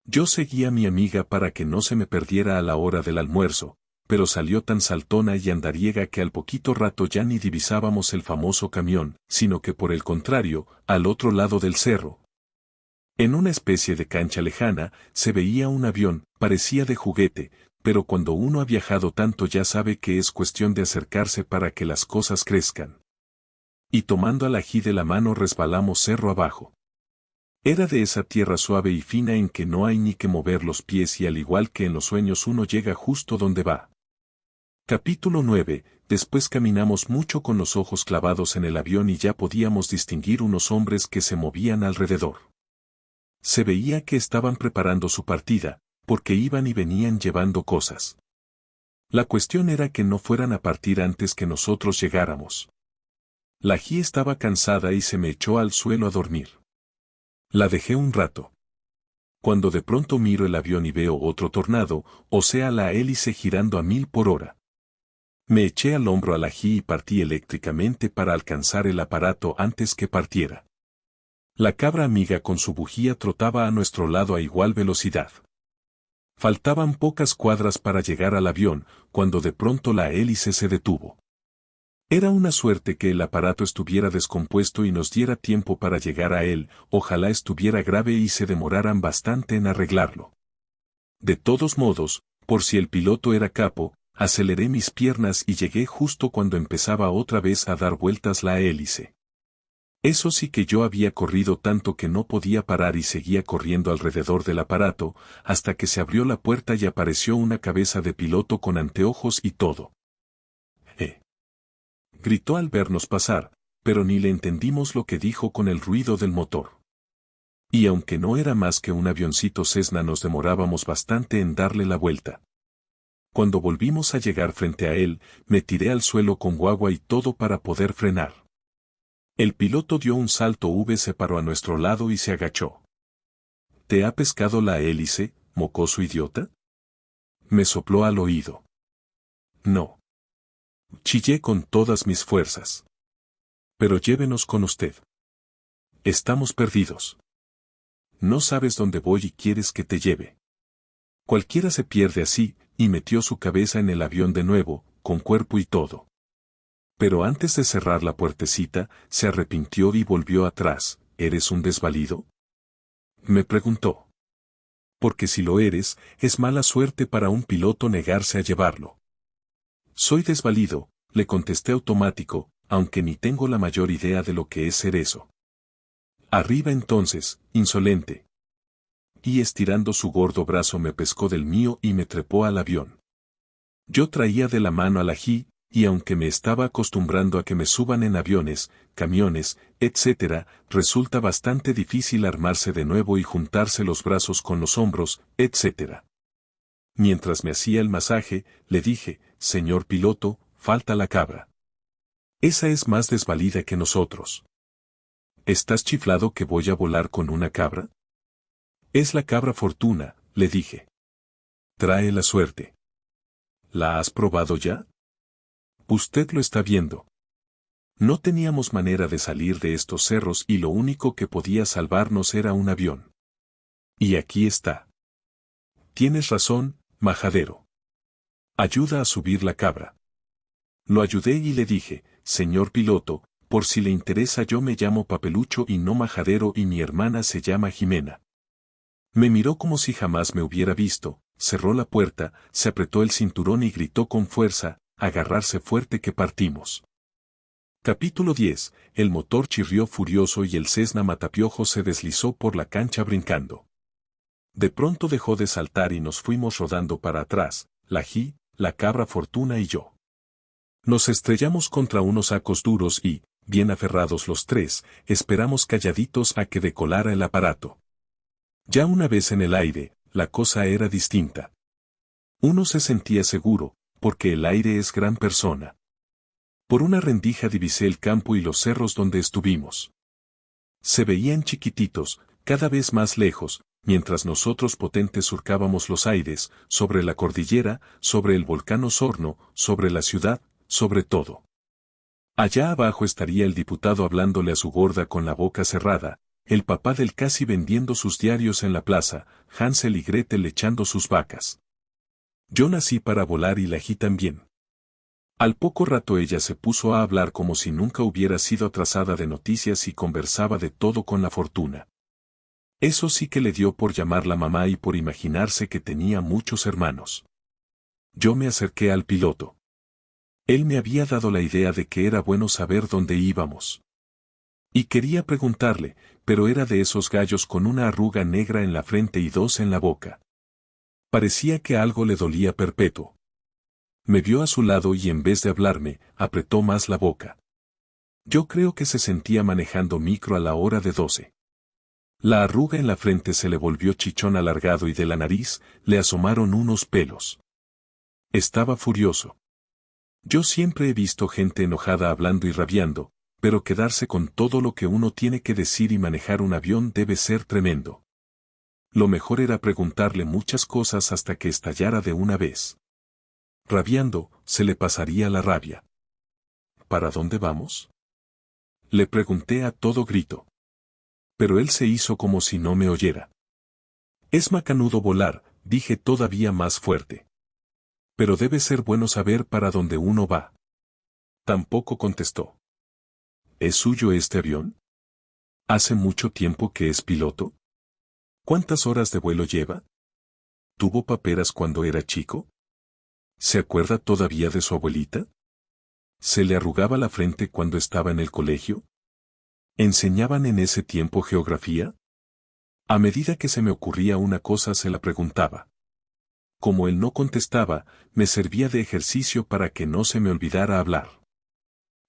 Yo seguí a mi amiga para que no se me perdiera a la hora del almuerzo, pero salió tan saltona y andariega que al poquito rato ya ni divisábamos el famoso camión, sino que por el contrario, al otro lado del cerro. En una especie de cancha lejana, se veía un avión, parecía de juguete, pero cuando uno ha viajado tanto ya sabe que es cuestión de acercarse para que las cosas crezcan. Y tomando a la Ji de la mano resbalamos cerro abajo. Era de esa tierra suave y fina en que no hay ni que mover los pies y al igual que en los sueños uno llega justo donde va. Capítulo 9. Después caminamos mucho con los ojos clavados en el avión y ya podíamos distinguir unos hombres que se movían alrededor. Se veía que estaban preparando su partida, porque iban y venían llevando cosas. La cuestión era que no fueran a partir antes que nosotros llegáramos. La Ji estaba cansada y se me echó al suelo a dormir. La dejé un rato. Cuando de pronto miro el avión y veo otro tornado, o sea la hélice girando a 1000 por hora. Me eché al hombro a la Ji y partí eléctricamente para alcanzar el aparato antes que partiera. La cabra amiga con su bujía trotaba a nuestro lado a igual velocidad. Faltaban pocas cuadras para llegar al avión, cuando de pronto la hélice se detuvo. Era una suerte que el aparato estuviera descompuesto y nos diera tiempo para llegar a él, ojalá estuviera grave y se demoraran bastante en arreglarlo. De todos modos, por si el piloto era capo, aceleré mis piernas y llegué justo cuando empezaba otra vez a dar vueltas la hélice. Eso sí que yo había corrido tanto que no podía parar y seguía corriendo alrededor del aparato, hasta que se abrió la puerta y apareció una cabeza de piloto con anteojos y todo. Gritó al vernos pasar, pero ni le entendimos lo que dijo con el ruido del motor. Y aunque no era más que un avioncito Cessna nos demorábamos bastante en darle la vuelta. Cuando volvimos a llegar frente a él, me tiré al suelo con guagua y todo para poder frenar. El piloto dio un salto, se paró a nuestro lado y se agachó. ¿Te ha pescado la hélice, mocoso idiota? Me sopló al oído. No. Chillé con todas mis fuerzas. Pero llévenos con usted. Estamos perdidos. No sabes dónde voy y quieres que te lleve. Cualquiera se pierde así, y metió su cabeza en el avión de nuevo, con cuerpo y todo. Pero antes de cerrar la puertecita, se arrepintió y volvió atrás. ¿Eres un desvalido?, me preguntó. Porque si lo eres, es mala suerte para un piloto negarse a llevarlo. Soy desvalido, le contesté automático, aunque ni tengo la mayor idea de lo que es ser eso. Arriba entonces, insolente. Y estirando su gordo brazo me pescó del mío y me trepó al avión. Yo traía de la mano al ají, y aunque me estaba acostumbrando a que me suban en aviones, camiones, etc., resulta bastante difícil armarse de nuevo y juntarse los brazos con los hombros, etc. Mientras me hacía el masaje, le dije, señor piloto, falta la cabra. Esa es más desvalida que nosotros. ¿Estás chiflado que voy a volar con una cabra? Es la cabra Fortuna, le dije. Trae la suerte. ¿La has probado ya? Usted lo está viendo. No teníamos manera de salir de estos cerros y lo único que podía salvarnos era un avión. Y aquí está. Tienes razón, majadero. Ayuda a subir la cabra. Lo ayudé y le dije, señor piloto, por si le interesa, yo me llamo Papelucho y no Majadero y mi hermana se llama Jimena. Me miró como si jamás me hubiera visto, cerró la puerta, se apretó el cinturón y gritó con fuerza, agarrarse fuerte que partimos. Capítulo 10. El motor chirrió furioso y el Cessna Matapiojos se deslizó por la cancha brincando. De pronto dejó de saltar y nos fuimos rodando para atrás, la Ji, la cabra Fortuna y yo. Nos estrellamos contra unos sacos duros y, bien aferrados los tres, esperamos calladitos a que decolara el aparato. Ya una vez en el aire, la cosa era distinta. Uno se sentía seguro, porque el aire es gran persona. Por una rendija divisé el campo y los cerros donde estuvimos. Se veían chiquititos, cada vez más lejos, mientras nosotros potentes surcábamos los aires, sobre la cordillera, sobre el volcán Osorno, sobre la ciudad, sobre todo. Allá abajo estaría el diputado hablándole a su gorda con la boca cerrada, el papá del casi vendiendo sus diarios en la plaza, Hansel y Gretel echando sus vacas. Yo nací para volar y la Ji también. Al poco rato ella se puso a hablar como si nunca hubiera sido atrasada de noticias y conversaba de todo con la Fortuna. Eso sí que le dio por llamarla mamá y por imaginarse que tenía muchos hermanos. Yo me acerqué al piloto. Él me había dado la idea de que era bueno saber dónde íbamos. Y quería preguntarle, pero era de esos gallos con una arruga negra en la frente y dos en la boca. Parecía que algo le dolía perpetuo. Me vio a su lado y en vez de hablarme, apretó más la boca. Yo creo que se sentía manejando micro a la hora de 12. La arruga en la frente se le volvió chichón alargado y de la nariz le asomaron unos pelos. Estaba furioso. Yo siempre he visto gente enojada hablando y rabiando, pero quedarse con todo lo que uno tiene que decir y manejar un avión debe ser tremendo. Lo mejor era preguntarle muchas cosas hasta que estallara de una vez. Rabiando, se le pasaría la rabia. ¿Para dónde vamos?, le pregunté a todo grito. Pero él se hizo como si no me oyera. Es macanudo volar, dije todavía más fuerte. Pero debe ser bueno saber para dónde uno va. Tampoco contestó. ¿Es suyo este avión? ¿Hace mucho tiempo que es piloto? ¿Cuántas horas de vuelo lleva? ¿Tuvo paperas cuando era chico? ¿Se acuerda todavía de su abuelita? ¿Se le arrugaba la frente cuando estaba en el colegio? ¿Enseñaban en ese tiempo geografía? A medida que se me ocurría una cosa se la preguntaba. Como él no contestaba, me servía de ejercicio para que no se me olvidara hablar.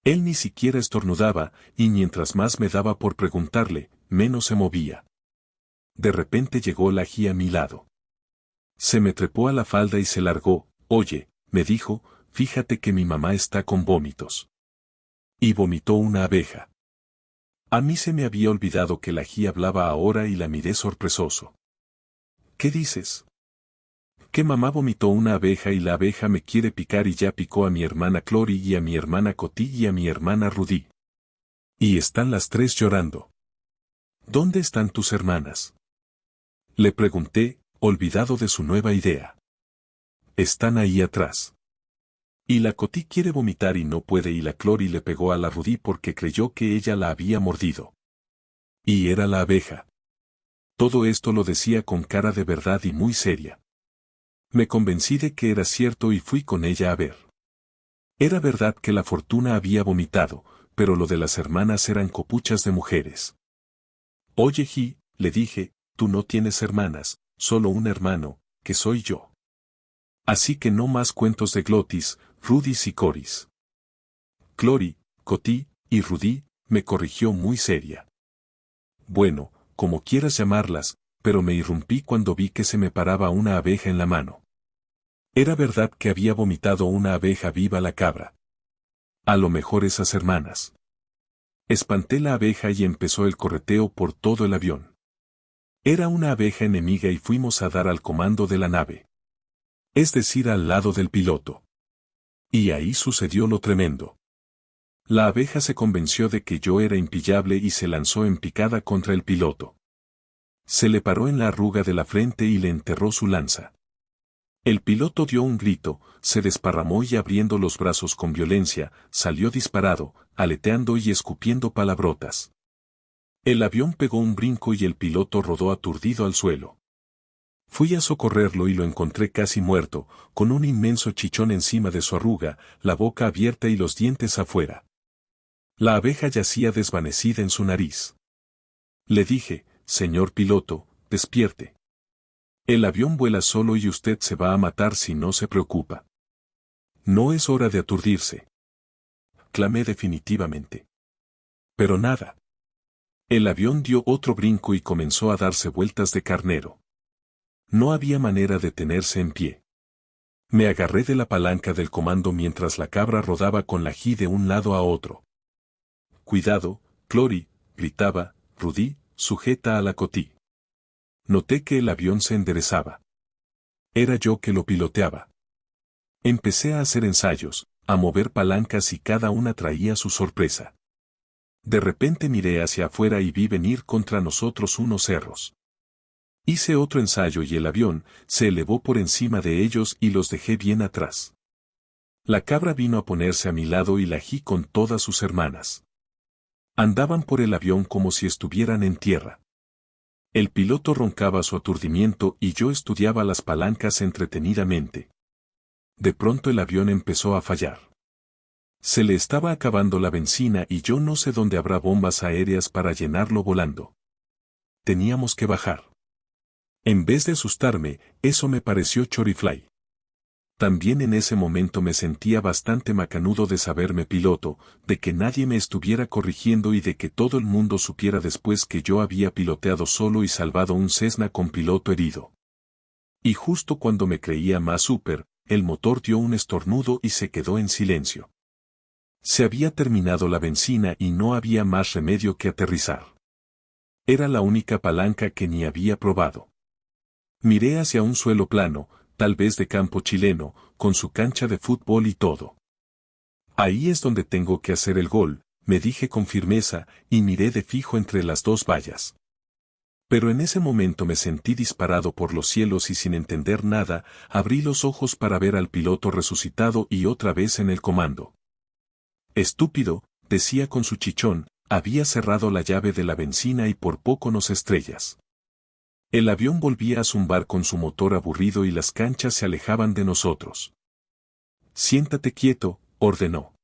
Él ni siquiera estornudaba, y mientras más me daba por preguntarle, menos se movía. De repente llegó la Ji a mi lado. Se me trepó a la falda y se largó, Oye, me dijo, fíjate que mi mamá está con vómitos. Y vomitó una abeja. A mí se me había olvidado que la Ji hablaba ahora y la miré sorpresoso. ¿Qué dices? Que mamá vomitó una abeja y la abeja me quiere picar y ya picó a mi hermana Clory y a mi hermana Coti y a mi hermana Rudy. Y están las tres llorando. ¿Dónde están tus hermanas? Le pregunté, olvidado de su nueva idea. Están ahí atrás. Y la Coti quiere vomitar y no puede y la Clory le pegó a la Rudy porque creyó que ella la había mordido. Y era la abeja. Todo esto lo decía con cara de verdad y muy seria. Me convencí de que era cierto y fui con ella a ver. Era verdad que la Fortuna había vomitado, pero lo de las hermanas eran copuchas de mujeres. Oye Ji, le dije, tú no tienes hermanas, solo un hermano, que soy yo. Así que no más cuentos de Glotis, Rudis y Coris. Clory, Coti y Rudy, me corrigió muy seria. Bueno, como quieras llamarlas, pero me irrumpí cuando vi que se me paraba una abeja en la mano. Era verdad que había vomitado una abeja viva la cabra. A lo mejor esas hermanas. Espanté la abeja y empezó el correteo por todo el avión. Era una abeja enemiga y fuimos a dar al comando de la nave. Es decir, al lado del piloto. Y ahí sucedió lo tremendo. La abeja se convenció de que yo era impillable y se lanzó en picada contra el piloto. Se le paró en la arruga de la frente y le enterró su lanza. El piloto dio un grito, se desparramó y abriendo los brazos con violencia, salió disparado, aleteando y escupiendo palabrotas. El avión pegó un brinco y el piloto rodó aturdido al suelo. Fui a socorrerlo y lo encontré casi muerto, con un inmenso chichón encima de su arruga, la boca abierta y los dientes afuera. La abeja yacía desvanecida en su nariz. Le dije, señor piloto, despierte. El avión vuela solo y usted se va a matar si no se preocupa. No es hora de aturdirse. Clamé definitivamente. Pero nada. El avión dio otro brinco y comenzó a darse vueltas de carnero. No había manera de tenerse en pie. Me agarré de la palanca del comando mientras la cabra rodaba con la Ji de un lado a otro. Cuidado, Clory, gritaba, Rudy, sujeta a la Coti. Noté que el avión se enderezaba. Era yo que lo piloteaba. Empecé a hacer ensayos, a mover palancas y cada una traía su sorpresa. De repente miré hacia afuera y vi venir contra nosotros unos cerros. Hice otro ensayo y el avión se elevó por encima de ellos y los dejé bien atrás. La cabra vino a ponerse a mi lado y la Ji con todas sus hermanas. Andaban por el avión como si estuvieran en tierra. El piloto roncaba su aturdimiento y yo estudiaba las palancas entretenidamente. De pronto el avión empezó a fallar. Se le estaba acabando la benzina y yo no sé dónde habrá bombas aéreas para llenarlo volando. Teníamos que bajar. En vez de asustarme, eso me pareció chorifly. También en ese momento me sentía bastante macanudo de saberme piloto, de que nadie me estuviera corrigiendo y de que todo el mundo supiera después que yo había piloteado solo y salvado un Cessna con piloto herido. Y justo cuando me creía más súper, el motor dio un estornudo y se quedó en silencio. Se había terminado la benzina y no había más remedio que aterrizar. Era la única palanca que ni había probado. Miré hacia un suelo plano, tal vez de campo chileno, con su cancha de fútbol y todo. Ahí es donde tengo que hacer el gol, me dije con firmeza, y miré de fijo entre las dos vallas. Pero en ese momento me sentí disparado por los cielos y sin entender nada, abrí los ojos para ver al piloto resucitado y otra vez en el comando. Estúpido, decía con su chichón, había cerrado la llave de la benzina y por poco nos estrellas. El avión volvía a zumbar con su motor aburrido y las canchas se alejaban de nosotros. Siéntate quieto, ordenó.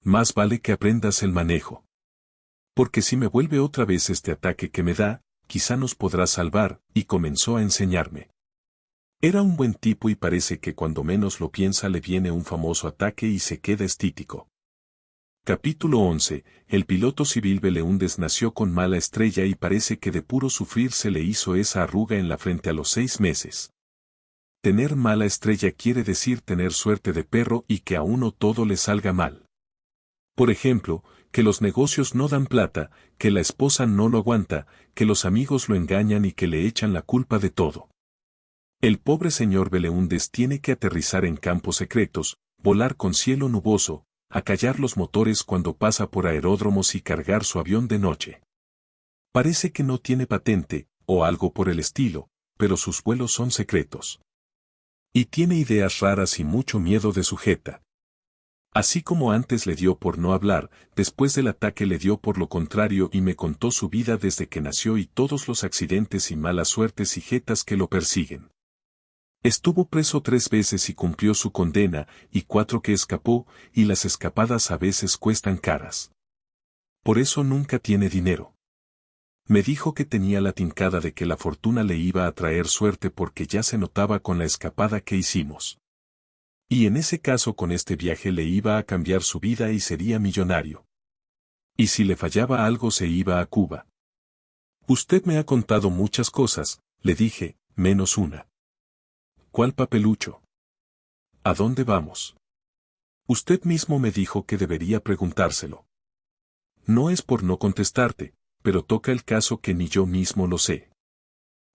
Más vale que aprendas el manejo. Porque si me vuelve otra vez este ataque que me da, quizá nos podrás salvar, y comenzó a enseñarme. Era un buen tipo y parece que cuando menos lo piensa le viene un famoso ataque y se queda estítico. Capítulo 11. El piloto civil Beleúndes nació con mala estrella y parece que de puro sufrir se le hizo esa arruga en la frente a los 6 meses. Tener mala estrella quiere decir tener suerte de perro y que a uno todo le salga mal. Por ejemplo, que los negocios no dan plata, que la esposa no lo aguanta, que los amigos lo engañan y que le echan la culpa de todo. El pobre señor Beleúndes tiene que aterrizar en campos secretos, volar con cielo nuboso, acallar los motores cuando pasa por aeródromos y cargar su avión de noche. Parece que no tiene patente, o algo por el estilo, pero sus vuelos son secretos. Y tiene ideas raras y mucho miedo de sujeta. Así como antes le dio por no hablar, después del ataque le dio por lo contrario y me contó su vida desde que nació y todos los accidentes y malas suertes y jetas que lo persiguen. Estuvo preso 3 veces y cumplió su condena, y 4 que escapó, y las escapadas a veces cuestan caras. Por eso nunca tiene dinero. Me dijo que tenía la tincada de que la fortuna le iba a traer suerte porque ya se notaba con la escapada que hicimos. Y en ese caso con este viaje le iba a cambiar su vida y sería millonario. Y si le fallaba algo se iba a Cuba. Usted me ha contado muchas cosas, le dije, menos una. ¿Cuál papelucho? ¿A dónde vamos? Usted mismo me dijo que debería preguntárselo. No es por no contestarte, pero toca el caso que ni yo mismo lo sé.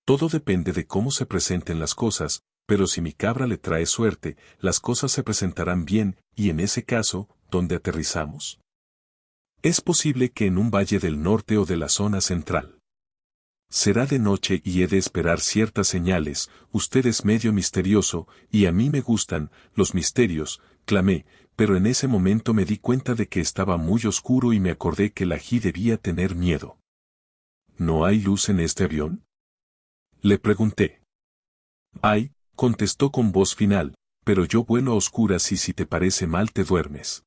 Todo depende de cómo se presenten las cosas, pero si mi cabra le trae suerte, las cosas se presentarán bien, y en ese caso, ¿dónde aterrizamos? Es posible que en un valle del norte o de la zona central. Será de noche y he de esperar ciertas señales, usted es medio misterioso, y a mí me gustan los misterios, clamé, pero en ese momento me di cuenta de que estaba muy oscuro y me acordé que Lají debía tener miedo. ¿No hay luz en este avión? Le pregunté. Hay, contestó con voz final, pero yo vuelo a oscuras y si te parece mal te duermes.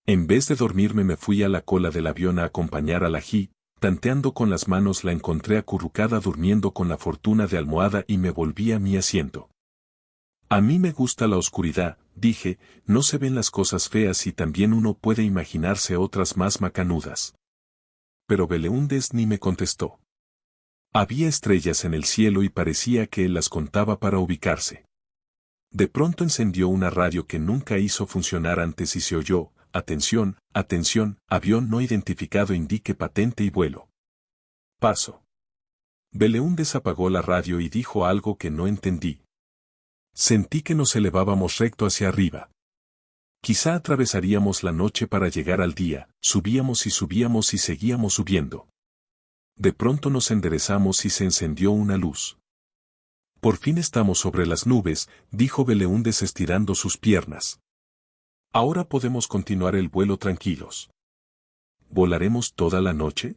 En vez de dormirme me fui a la cola del avión a acompañar a Lají, tanteando con las manos la encontré acurrucada durmiendo con la fortuna de almohada y me volví a mi asiento. A mí me gusta la oscuridad, dije, no se ven las cosas feas y también uno puede imaginarse otras más macanudas. Pero Beleúndes ni me contestó. Había estrellas en el cielo y parecía que él las contaba para ubicarse. De pronto encendió una radio que nunca hizo funcionar antes y se oyó, atención, atención, avión no identificado indique patente y vuelo. Paso. Beleúndes apagó la radio y dijo algo que no entendí. Sentí que nos elevábamos recto hacia arriba. Quizá atravesaríamos la noche para llegar al día, subíamos y seguíamos subiendo. De pronto nos enderezamos y se encendió una luz. Por fin estamos sobre las nubes, dijo Beleúndes estirando sus piernas. Ahora podemos continuar el vuelo tranquilos. ¿Volaremos toda la noche?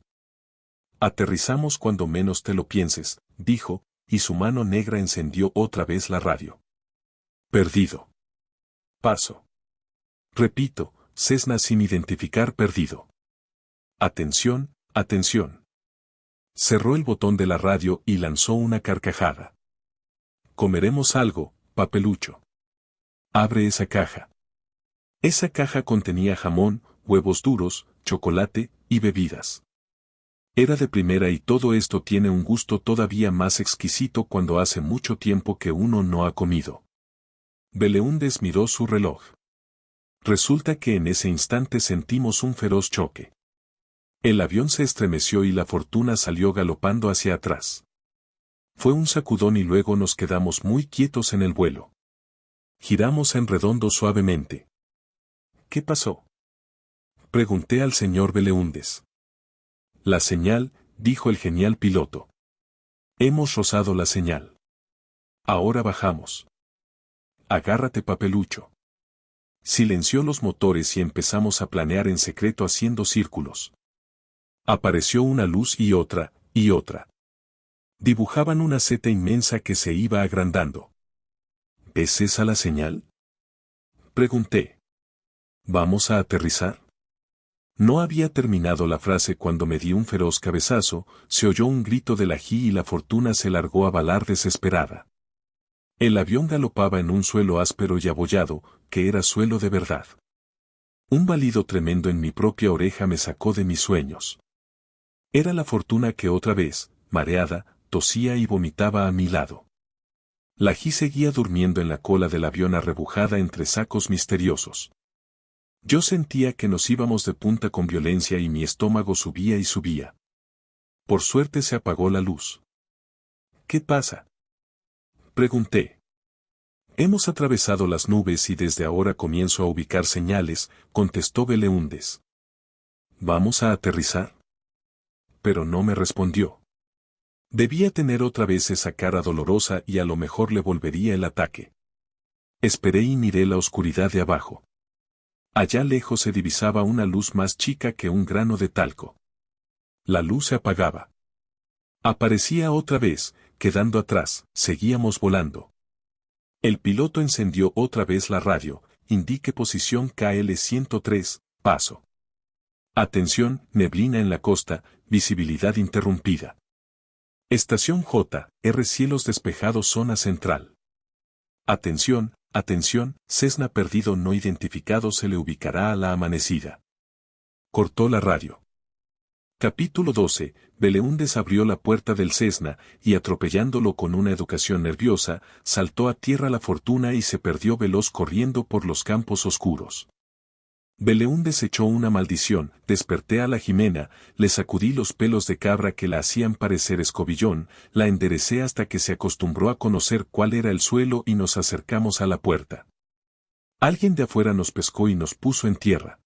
Aterrizamos cuando menos te lo pienses, dijo, y su mano negra encendió otra vez la radio. Perdido. Paso. Repito, Cessna sin identificar perdido. Atención, atención. Cerró el botón de la radio y lanzó una carcajada. Comeremos algo, papelucho. Abre esa caja. Esa caja contenía jamón, huevos duros, chocolate y bebidas. Era de primera y todo esto tiene un gusto todavía más exquisito cuando hace mucho tiempo que uno no ha comido. Beleúndes miró su reloj. Resulta que en ese instante sentimos un feroz choque. El avión se estremeció y la fortuna salió galopando hacia atrás. Fue un sacudón y luego nos quedamos muy quietos en el vuelo. Giramos en redondo suavemente. ¿Qué pasó? Pregunté al señor Beleúndes. La señal, dijo el genial piloto. Hemos rozado la señal. Ahora bajamos. Agárrate, papelucho. Silenció los motores y empezamos a planear en secreto haciendo círculos. Apareció una luz y otra, y otra. Dibujaban una seta inmensa que se iba agrandando. ¿Es esa la señal? Pregunté. ¿Vamos a aterrizar? No había terminado la frase cuando me di un feroz cabezazo, se oyó un grito de Lají y la fortuna se largó a balar desesperada. El avión galopaba en un suelo áspero y abollado, que era suelo de verdad. Un balido tremendo en mi propia oreja me sacó de mis sueños. Era la fortuna que otra vez, mareada, tosía y vomitaba a mi lado. Lají seguía durmiendo en la cola del avión arrebujada entre sacos misteriosos. Yo sentía que nos íbamos de punta con violencia y mi estómago subía y subía. Por suerte se apagó la luz. ¿Qué pasa?, pregunté. Hemos atravesado las nubes y desde ahora comienzo a ubicar señales, contestó Beleúndes. ¿Vamos a aterrizar? Pero no me respondió. Debía tener otra vez esa cara dolorosa y a lo mejor le volvería el ataque. Esperé y miré la oscuridad de abajo. Allá lejos se divisaba una luz más chica que un grano de talco. La luz se apagaba. Aparecía otra vez, quedando atrás, seguíamos volando. El piloto encendió otra vez la radio, indique posición KL-103, paso. Atención, neblina en la costa, visibilidad interrumpida. Estación J, R cielos despejados zona central. Atención, atención, Cessna perdido no identificado se le ubicará a la amanecida. Cortó la radio. Capítulo 12, Beleúndes abrió la puerta del Cessna, y atropellándolo con una educación nerviosa, saltó a tierra la fortuna y se perdió veloz corriendo por los campos oscuros. Beleúndes echó una maldición, desperté a la Jimena, le sacudí los pelos de cabra que la hacían parecer escobillón, la enderecé hasta que se acostumbró a conocer cuál era el suelo y nos acercamos a la puerta. Alguien de afuera nos pescó y nos puso en tierra.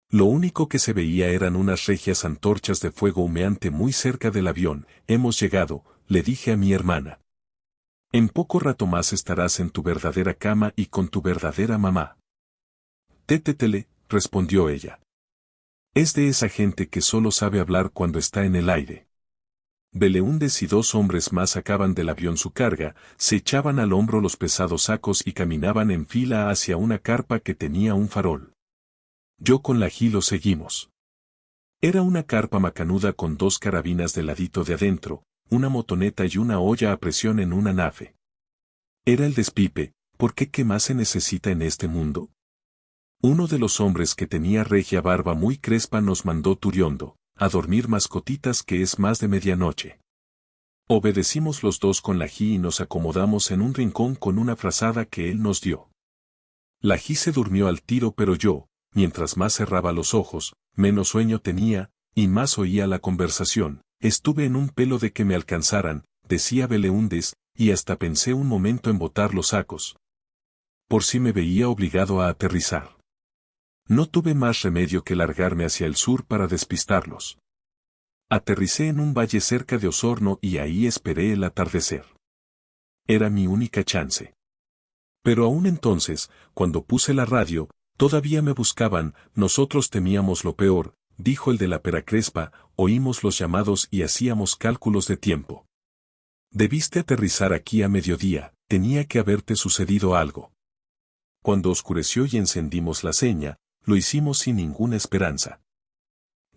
Lo único que se veía eran unas regias antorchas de fuego humeante muy cerca del avión. Hemos llegado, le dije a mi hermana. En poco rato más estarás en tu verdadera cama y con tu verdadera mamá. Tétetele, respondió ella. Es de esa gente que solo sabe hablar cuando está en el aire. Beleúndes y 2 hombres más sacaban del avión su carga, se echaban al hombro los pesados sacos y caminaban en fila hacia una carpa que tenía un farol. Yo con Lají lo seguimos. Era una carpa macanuda con 2 carabinas del ladito de adentro, una motoneta y una olla a presión en una nave. Era el despipe, porque ¿qué más se necesita en este mundo? Uno de los hombres que tenía regia barba muy crespa nos mandó turiondo, a dormir mascotitas que es más de medianoche. Obedecimos los 2 con Lají y nos acomodamos en un rincón con una frazada que él nos dio. Lají se durmió al tiro pero yo, mientras más cerraba los ojos, menos sueño tenía, y más oía la conversación. Estuve en un pelo de que me alcanzaran, decía Beleúndes, y hasta pensé un momento en botar los sacos. Por si me veía obligado a aterrizar. No tuve más remedio que largarme hacia el sur para despistarlos. Aterricé en un valle cerca de Osorno y ahí esperé el atardecer. Era mi única chance. Pero aún entonces, cuando puse la radio, todavía me buscaban, nosotros temíamos lo peor, dijo el de la pera crespa, oímos los llamados y hacíamos cálculos de tiempo. Debiste aterrizar aquí a mediodía, tenía que haberte sucedido algo. Cuando oscureció y encendimos la seña, lo hicimos sin ninguna esperanza.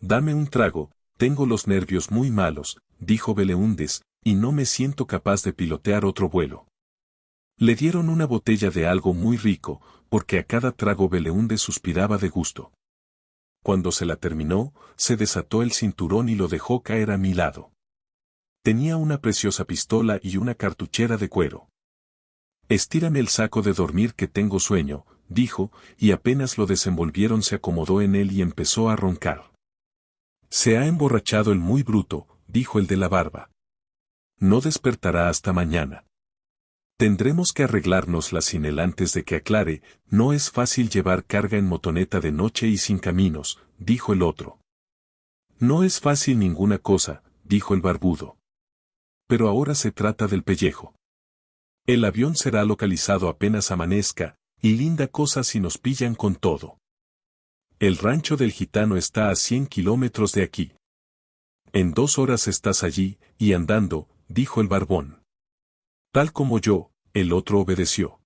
Dame un trago, tengo los nervios muy malos, dijo Beleúndes, y no me siento capaz de pilotear otro vuelo. Le dieron una botella de algo muy rico, porque a cada trago Beleúndes suspiraba de gusto. Cuando se la terminó, se desató el cinturón y lo dejó caer a mi lado. Tenía una preciosa pistola y una cartuchera de cuero. Estírame el saco de dormir que tengo sueño, dijo, y apenas lo desenvolvieron se acomodó en él y empezó a roncar. Se ha emborrachado el muy bruto, dijo el de la barba. No despertará hasta mañana. Tendremos que arreglárnosla sin él antes de que aclare, no es fácil llevar carga en motoneta de noche y sin caminos, dijo el otro. No es fácil ninguna cosa, dijo el barbudo. Pero ahora se trata del pellejo. El avión será localizado apenas amanezca, y linda cosa si nos pillan con todo. El rancho del gitano está a 100 kilómetros de aquí. En 2 horas estás allí, y andando, dijo el barbón. Tal como yo, el otro obedeció.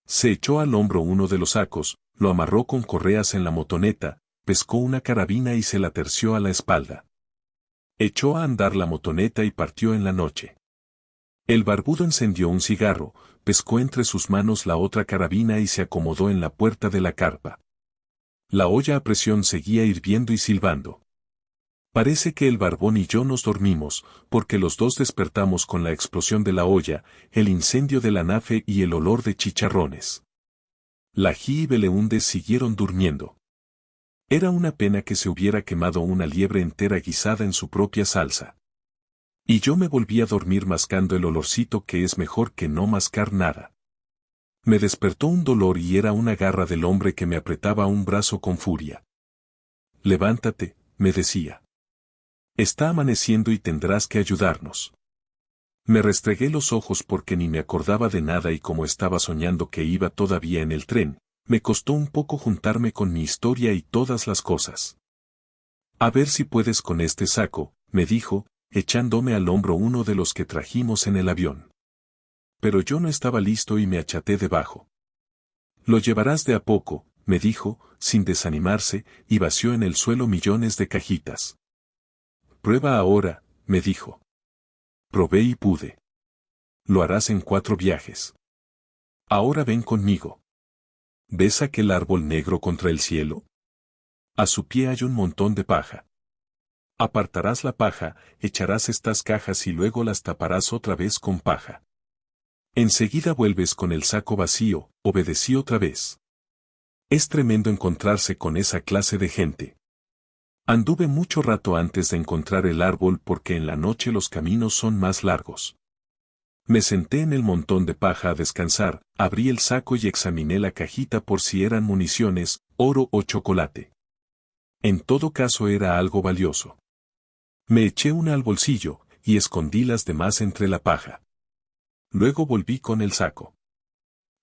Se echó al hombro uno de los sacos, lo amarró con correas en la motoneta, pescó una carabina y se la terció a la espalda. Echó a andar la motoneta y partió en la noche. El barbudo encendió un cigarro, pescó entre sus manos la otra carabina y se acomodó en la puerta de la carpa. La olla a presión seguía hirviendo y silbando. Parece que el barbón y yo nos dormimos, porque los dos despertamos con la explosión de la olla, el incendio de la nafe y el olor de chicharrones. Lají y Beleúndes siguieron durmiendo. Era una pena que se hubiera quemado una liebre entera guisada en su propia salsa. Y yo me volví a dormir mascando el olorcito que es mejor que no mascar nada. Me despertó un dolor y era una garra del hombre que me apretaba un brazo con furia. Levántate, me decía. Está amaneciendo y tendrás que ayudarnos. Me restregué los ojos porque ni me acordaba de nada y como estaba soñando que iba todavía en el tren, me costó un poco juntarme con mi historia y todas las cosas. A ver si puedes con este saco, me dijo, echándome al hombro uno de los que trajimos en el avión. Pero yo no estaba listo y me achaté debajo. Lo llevarás de a poco, me dijo, sin desanimarse, y vació en el suelo millones de cajitas. Prueba ahora, me dijo. Probé y pude. Lo harás en 4 viajes. Ahora ven conmigo. ¿Ves aquel árbol negro contra el cielo? A su pie hay un montón de paja. Apartarás la paja, echarás estas cajas y luego las taparás otra vez con paja. Enseguida vuelves con el saco vacío, obedecí otra vez. Es tremendo encontrarse con esa clase de gente. Anduve mucho rato antes de encontrar el árbol porque en la noche los caminos son más largos. Me senté en el montón de paja a descansar, abrí el saco y examiné la cajita por si eran municiones, oro o chocolate. En todo caso era algo valioso. Me eché una al bolsillo, y escondí las demás entre la paja. Luego volví con el saco.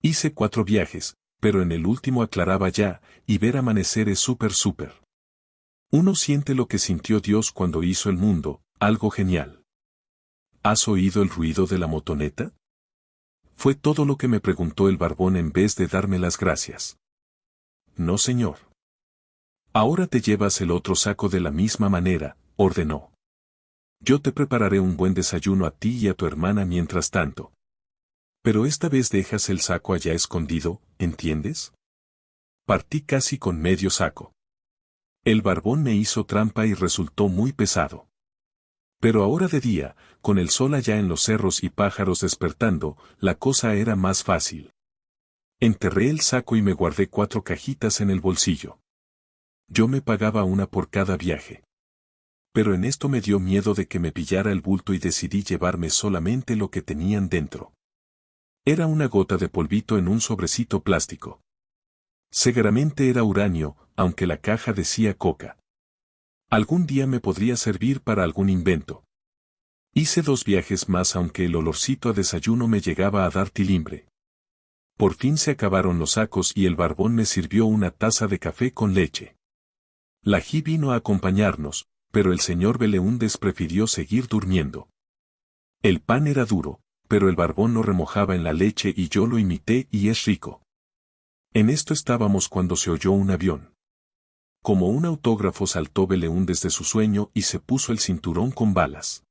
Hice 4 viajes, pero en el último aclaraba ya, y ver amanecer es súper. Uno siente lo que sintió Dios cuando hizo el mundo, algo genial. ¿Has oído el ruido de la motoneta? Fue todo lo que me preguntó el barbón en vez de darme las gracias. No, señor. Ahora te llevas el otro saco de la misma manera, ordenó. Yo te prepararé un buen desayuno a ti y a tu hermana mientras tanto. Pero esta vez dejas el saco allá escondido, ¿entiendes? Partí casi con medio saco. El barbón me hizo trampa y resultó muy pesado. Pero ahora de día, con el sol allá en los cerros y pájaros despertando, la cosa era más fácil. Enterré el saco y me guardé 4 cajitas en el bolsillo. Yo me pagaba una por cada viaje. Pero en esto me dio miedo de que me pillara el bulto y decidí llevarme solamente lo que tenían dentro. Era una gota de polvito en un sobrecito plástico. Seguramente era uranio, aunque la caja decía coca. Algún día me podría servir para algún invento. Hice 2 viajes más aunque el olorcito a desayuno me llegaba a dar tilimbre. Por fin se acabaron los sacos y el barbón me sirvió una taza de café con leche. Lají vino a acompañarnos, pero el señor Beleúndes prefirió seguir durmiendo. El pan era duro, pero el barbón lo remojaba en la leche y yo lo imité y es rico. En esto estábamos cuando se oyó un avión. Como un autógrafo saltó Beleúndes de su sueño y se puso el cinturón con balas.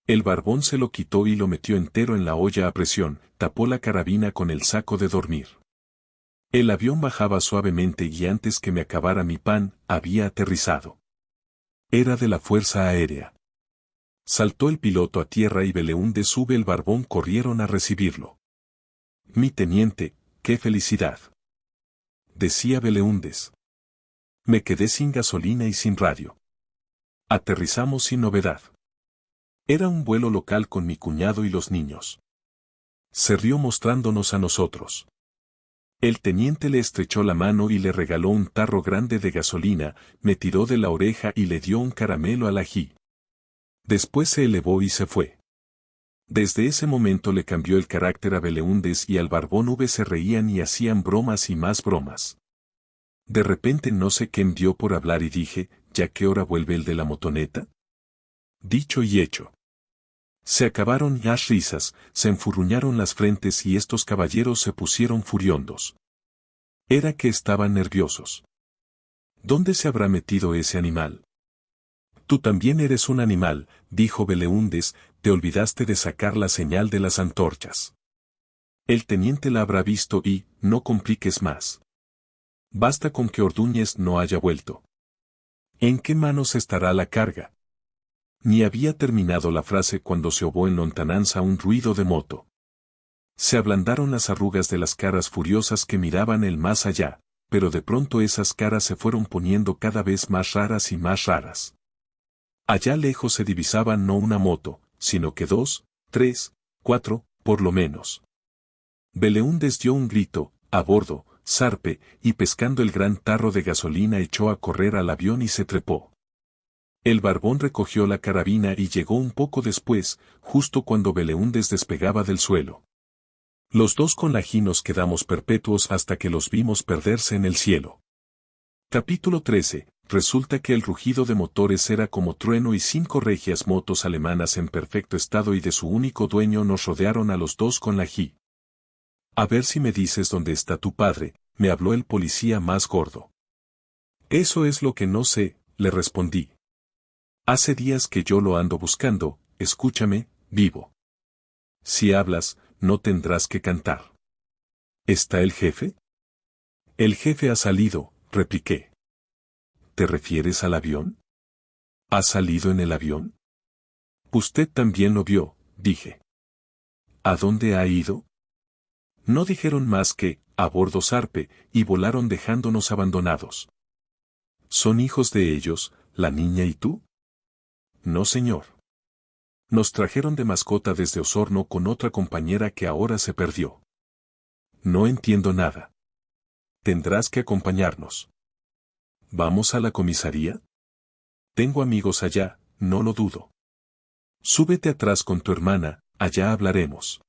El barbón se lo quitó y lo metió entero en la olla a presión, tapó la carabina con el saco de dormir. El avión bajaba suavemente y antes que me acabara mi pan, había aterrizado. Era de la Fuerza Aérea. Saltó el piloto a tierra y Beleúndes y el barbón corrieron a recibirlo. Mi teniente, qué felicidad. Decía Beleúndes. Me quedé sin gasolina y sin radio. Aterrizamos sin novedad. Era un vuelo local con mi cuñado y los niños. Se rió mostrándonos a nosotros. El teniente le estrechó la mano y le regaló un tarro grande de gasolina, me tiró de la oreja y le dio un caramelo al ají. Después se elevó y se fue. Desde ese momento le cambió el carácter a Beleúndes y al barbón se reían y hacían bromas y más bromas. De repente no sé qué me dio por hablar y dije, ¿ya qué hora vuelve el de la motoneta? Dicho y hecho. Se acabaron las risas, se enfurruñaron las frentes y estos caballeros se pusieron furiondos. Era que estaban nerviosos. ¿Dónde se habrá metido ese animal? Tú también eres un animal, dijo Beleúndes, te olvidaste de sacar la señal de las antorchas. El teniente la habrá visto y, no compliques más. Basta con que Ordúñez no haya vuelto. ¿En qué manos estará la carga? Ni había terminado la frase cuando se obó en lontananza un ruido de moto. Se ablandaron las arrugas de las caras furiosas que miraban el más allá, pero de pronto esas caras se fueron poniendo cada vez más raras y más raras. Allá lejos se divisaban no una moto, sino que 2, 3, 4, por lo menos. Beleúndes dio un grito, a bordo, zarpe, y pescando el gran tarro de gasolina echó a correr al avión y se trepó. El barbón recogió la carabina y llegó un poco después, justo cuando Beleúndes despegaba del suelo. Los dos con Lají nos quedamos perpetuos hasta que los vimos perderse en el cielo. Capítulo 13. Resulta que el rugido de motores era como trueno y 5 regias motos alemanas en perfecto estado y de su único dueño nos rodearon a los dos con Lají. A ver si me dices dónde está tu padre, me habló el policía más gordo. Eso es lo que no sé, le respondí. Hace días que yo lo ando buscando, escúchame, vivo. Si hablas, no tendrás que cantar. ¿Está el jefe? El jefe ha salido, repliqué. ¿Te refieres al avión? ¿Ha salido en el avión? Usted también lo vio, dije. ¿A dónde ha ido? No dijeron más que, a bordo zarpe, y volaron dejándonos abandonados. ¿Son hijos de ellos, la niña y tú? No, señor. Nos trajeron de mascota desde Osorno con otra compañera que ahora se perdió. No entiendo nada. Tendrás que acompañarnos. ¿Vamos a la comisaría? Tengo amigos allá, no lo dudo. Súbete atrás con tu hermana, allá hablaremos.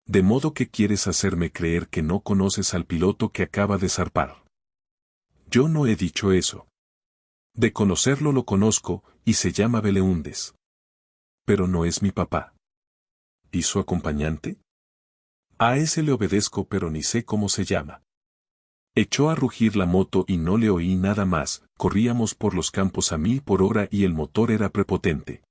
De modo que quieres hacerme creer que no conoces al piloto que acaba de zarpar. Yo no he dicho eso. De conocerlo lo conozco, y se llama Beleúndes. Pero no es mi papá. ¿Y su acompañante? A ese le obedezco pero ni sé cómo se llama. Echó a rugir la moto y no le oí nada más, corríamos por los campos a 1000 por hora y el motor era prepotente.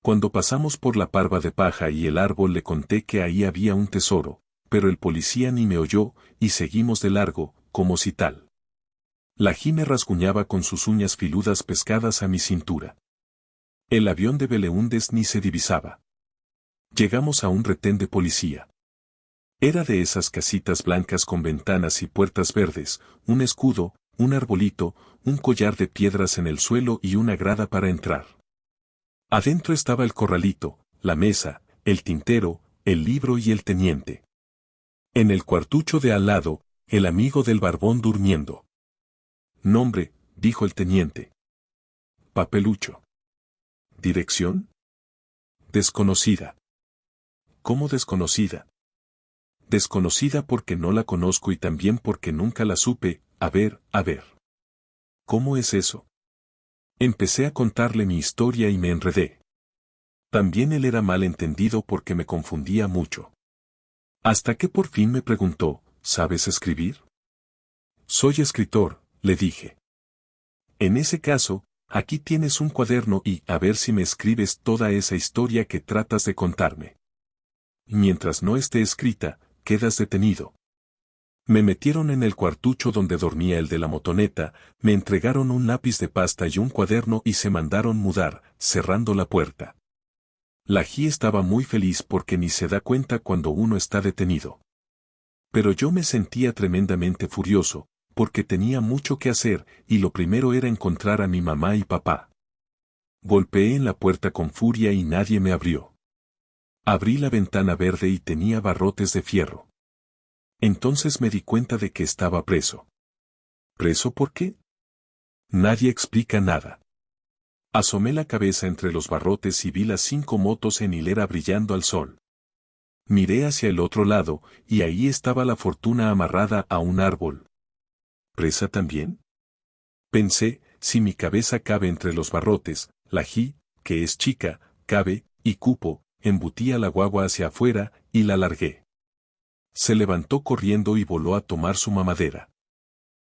Cuando pasamos por la parva de paja y el árbol le conté que ahí había un tesoro, pero el policía ni me oyó, y seguimos de largo, como si tal. Lají me rasguñaba con sus uñas filudas pescadas a mi cintura. El avión de Beleúndes ni se divisaba. Llegamos a un retén de policía. Era de esas casitas blancas con ventanas y puertas verdes, un escudo, un arbolito, un collar de piedras en el suelo y una grada para entrar. Adentro estaba el corralito, la mesa, el tintero, el libro y el teniente. En el cuartucho de al lado, el amigo del barbón durmiendo. Nombre, dijo el teniente. Papelucho. ¿Dirección? Desconocida. ¿Cómo desconocida? Desconocida porque no la conozco y también porque nunca la supe, a ver. ¿Cómo es eso? Empecé a contarle mi historia y me enredé. También él era mal entendido porque me confundía mucho. Hasta que por fin me preguntó, ¿sabes escribir? Soy escritor, le dije. En ese caso, aquí tienes un cuaderno y a ver si me escribes toda esa historia que tratas de contarme. Mientras no esté escrita, quedas detenido. Me metieron en el cuartucho donde dormía el de la motoneta, me entregaron un lápiz de pasta y un cuaderno y se mandaron mudar, cerrando la puerta. Lají estaba muy feliz porque ni se da cuenta cuando uno está detenido. Pero yo me sentía tremendamente furioso, porque tenía mucho que hacer, y lo primero era encontrar a mi mamá y papá. Golpeé en la puerta con furia y nadie me abrió. Abrí la ventana verde y tenía barrotes de fierro. Entonces me di cuenta de que estaba preso. ¿Preso por qué? Nadie explica nada. Asomé la cabeza entre los barrotes y vi las 5 motos en hilera brillando al sol. Miré hacia el otro lado, y ahí estaba la fortuna amarrada a un árbol. ¿Presa también? Pensé, si mi cabeza cabe entre los barrotes, Lají, que es chica, cabe, y cupo, embutí a la guagua hacia afuera, y la largué. Se levantó corriendo y voló a tomar su mamadera.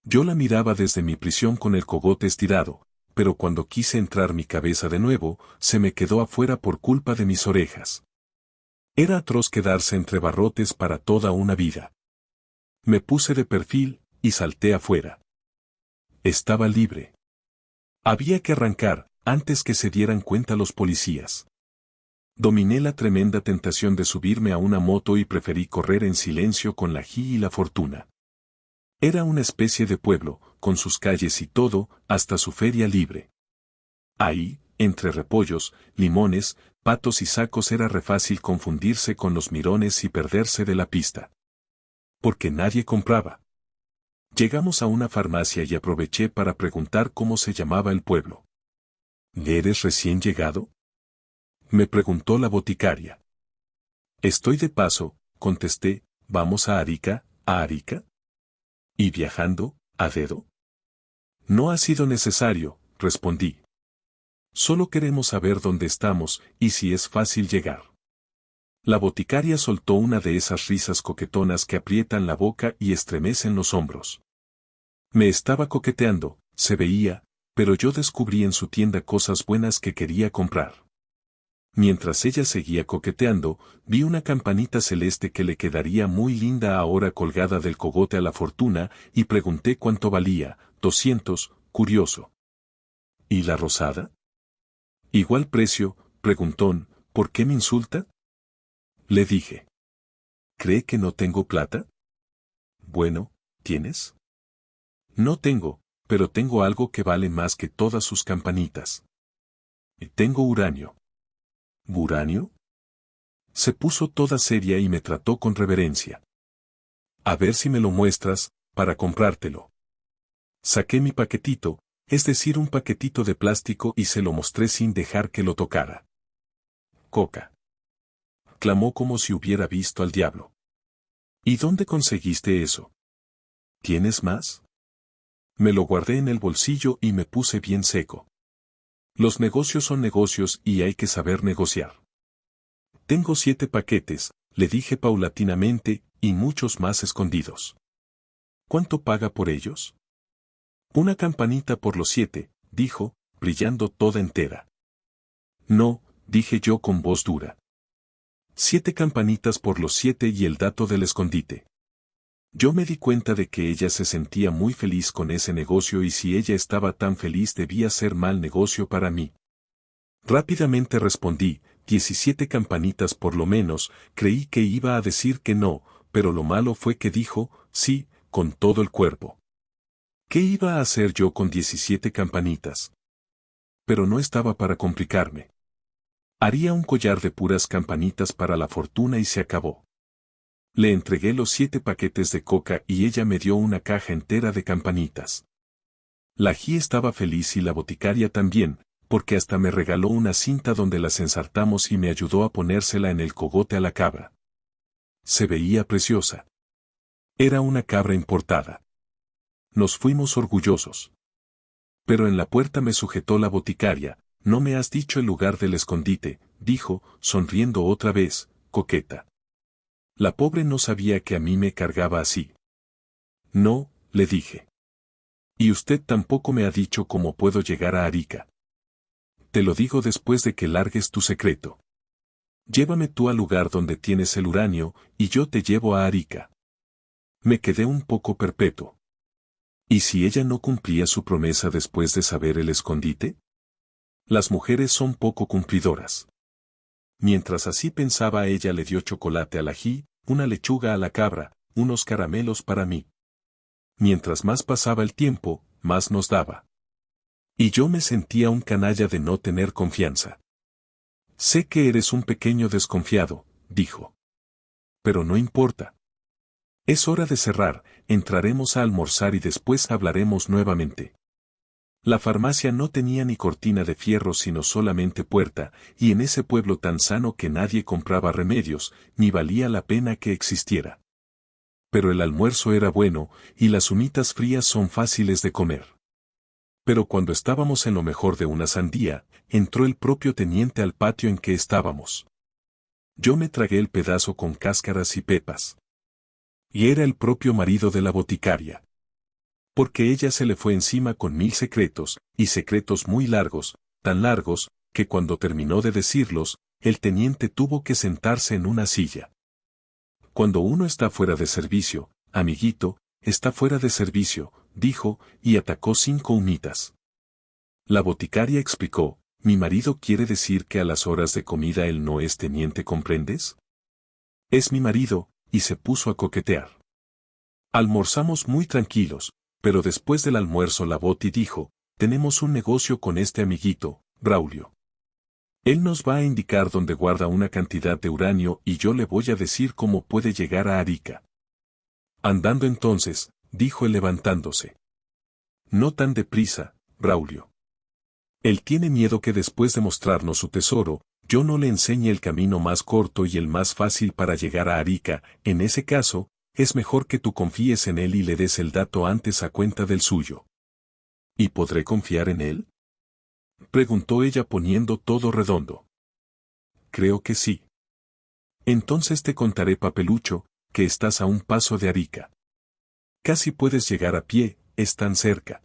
Yo la miraba desde mi prisión con el cogote estirado, pero cuando quise entrar mi cabeza de nuevo, se me quedó afuera por culpa de mis orejas. Era atroz quedarse entre barrotes para toda una vida. Me puse de perfil, y salté afuera. Estaba libre. Había que arrancar, antes que se dieran cuenta los policías. Dominé la tremenda tentación de subirme a una moto y preferí correr en silencio con la G y la Fortuna. Era una especie de pueblo, con sus calles y todo, hasta su feria libre. Ahí, entre repollos, limones, patos y sacos era refácil confundirse con los mirones y perderse de la pista. Porque nadie compraba. Llegamos a una farmacia y aproveché para preguntar cómo se llamaba el pueblo. ¿Eres recién llegado?, me preguntó la boticaria. Estoy de paso, contesté. ¿Vamos a Arica, a Arica? ¿Y viajando, a dedo? No ha sido necesario, respondí. Solo queremos saber dónde estamos y si es fácil llegar. La boticaria soltó una de esas risas coquetonas que aprietan la boca y estremecen los hombros. Me estaba coqueteando, se veía, pero yo descubrí en su tienda cosas buenas que quería comprar. Mientras ella seguía coqueteando, vi una campanita celeste que le quedaría muy linda ahora colgada del cogote a la Fortuna, y pregunté cuánto valía. 200, curioso. ¿Y la rosada? Igual precio, preguntón. ¿Por qué me insulta? Le dije. ¿Cree que no tengo plata? Bueno, ¿tienes? No tengo, pero tengo algo que vale más que todas sus campanitas. Tengo uranio. ¿Uranio? Se puso toda seria y me trató con reverencia. A ver si me lo muestras, para comprártelo. Saqué mi paquetito, es decir, un paquetito de plástico, y se lo mostré sin dejar que lo tocara. Coca. Clamó como si hubiera visto al diablo. ¿Y dónde conseguiste eso? ¿Tienes más? Me lo guardé en el bolsillo y me puse bien seco. Los negocios son negocios y hay que saber negociar. Tengo 7 paquetes, le dije paulatinamente, y muchos más escondidos. ¿Cuánto paga por ellos? Una campanita por los 7, dijo, brillando toda entera. No, dije yo con voz dura. 7 campanitas por los 7 y el dato del escondite. Yo me di cuenta de que ella se sentía muy feliz con ese negocio, y si ella estaba tan feliz debía ser mal negocio para mí. Rápidamente respondí, 17 campanitas por lo menos. Creí que iba a decir que no, pero lo malo fue que dijo, sí, con todo el cuerpo. ¿Qué iba a hacer yo con 17 campanitas? Pero no estaba para complicarme. Haría un collar de puras campanitas para la Fortuna y se acabó. Le entregué los 7 paquetes de coca y ella me dio una caja entera de campanitas. La G estaba feliz y la boticaria también, porque hasta me regaló una cinta donde las ensartamos y me ayudó a ponérsela en el cogote a la cabra. Se veía preciosa. Era una cabra importada. Nos fuimos orgullosos. Pero en la puerta me sujetó la boticaria. No me has dicho el lugar del escondite, dijo, sonriendo otra vez, coqueta. La pobre no sabía que a mí me cargaba así. No, le dije. Y usted tampoco me ha dicho cómo puedo llegar a Arica. Te lo digo después de que largues tu secreto. Llévame tú al lugar donde tienes el uranio, y yo te llevo a Arica. Me quedé un poco perpetuo. ¿Y si ella no cumplía su promesa después de saber el escondite? Las mujeres son poco cumplidoras. Mientras así pensaba, ella le dio chocolate a la G, una lechuga a la cabra, unos caramelos para mí. Mientras más pasaba el tiempo, más nos daba. Y yo me sentía un canalla de no tener confianza. Sé que eres un pequeño desconfiado, dijo. Pero no importa. Es hora de cerrar, entraremos a almorzar y después hablaremos nuevamente. La farmacia no tenía ni cortina de fierro sino solamente puerta, y en ese pueblo tan sano que nadie compraba remedios, ni valía la pena que existiera. Pero el almuerzo era bueno, y las humitas frías son fáciles de comer. Pero cuando estábamos en lo mejor de una sandía, entró el propio teniente al patio en que estábamos. Yo me tragué el pedazo con cáscaras y pepas. Y era el propio marido de la boticaria. Porque ella se le fue encima con 1000 secretos, y secretos muy largos, tan largos, que cuando terminó de decirlos, el teniente tuvo que sentarse en una silla. Cuando uno está fuera de servicio, amiguito, está fuera de servicio, dijo, y atacó 5 humitas. La boticaria explicó, mi marido quiere decir que a las horas de comida él no es teniente, ¿comprendes? Es mi marido, y se puso a coquetear. Almorzamos muy tranquilos, pero después del almuerzo la Boti dijo, tenemos un negocio con este amiguito, Braulio. Él nos va a indicar dónde guarda una cantidad de uranio y yo le voy a decir cómo puede llegar a Arica. Andando entonces, dijo él levantándose. No tan deprisa, Braulio. Él tiene miedo que después de mostrarnos su tesoro, yo no le enseñe el camino más corto y el más fácil para llegar a Arica. En ese caso, es mejor que tú confíes en él y le des el dato antes a cuenta del suyo. ¿Y podré confiar en él? Preguntó ella poniendo todo redondo. Creo que sí. Entonces te contaré, Papelucho, que estás a un paso de Arica. Casi puedes llegar a pie, es tan cerca.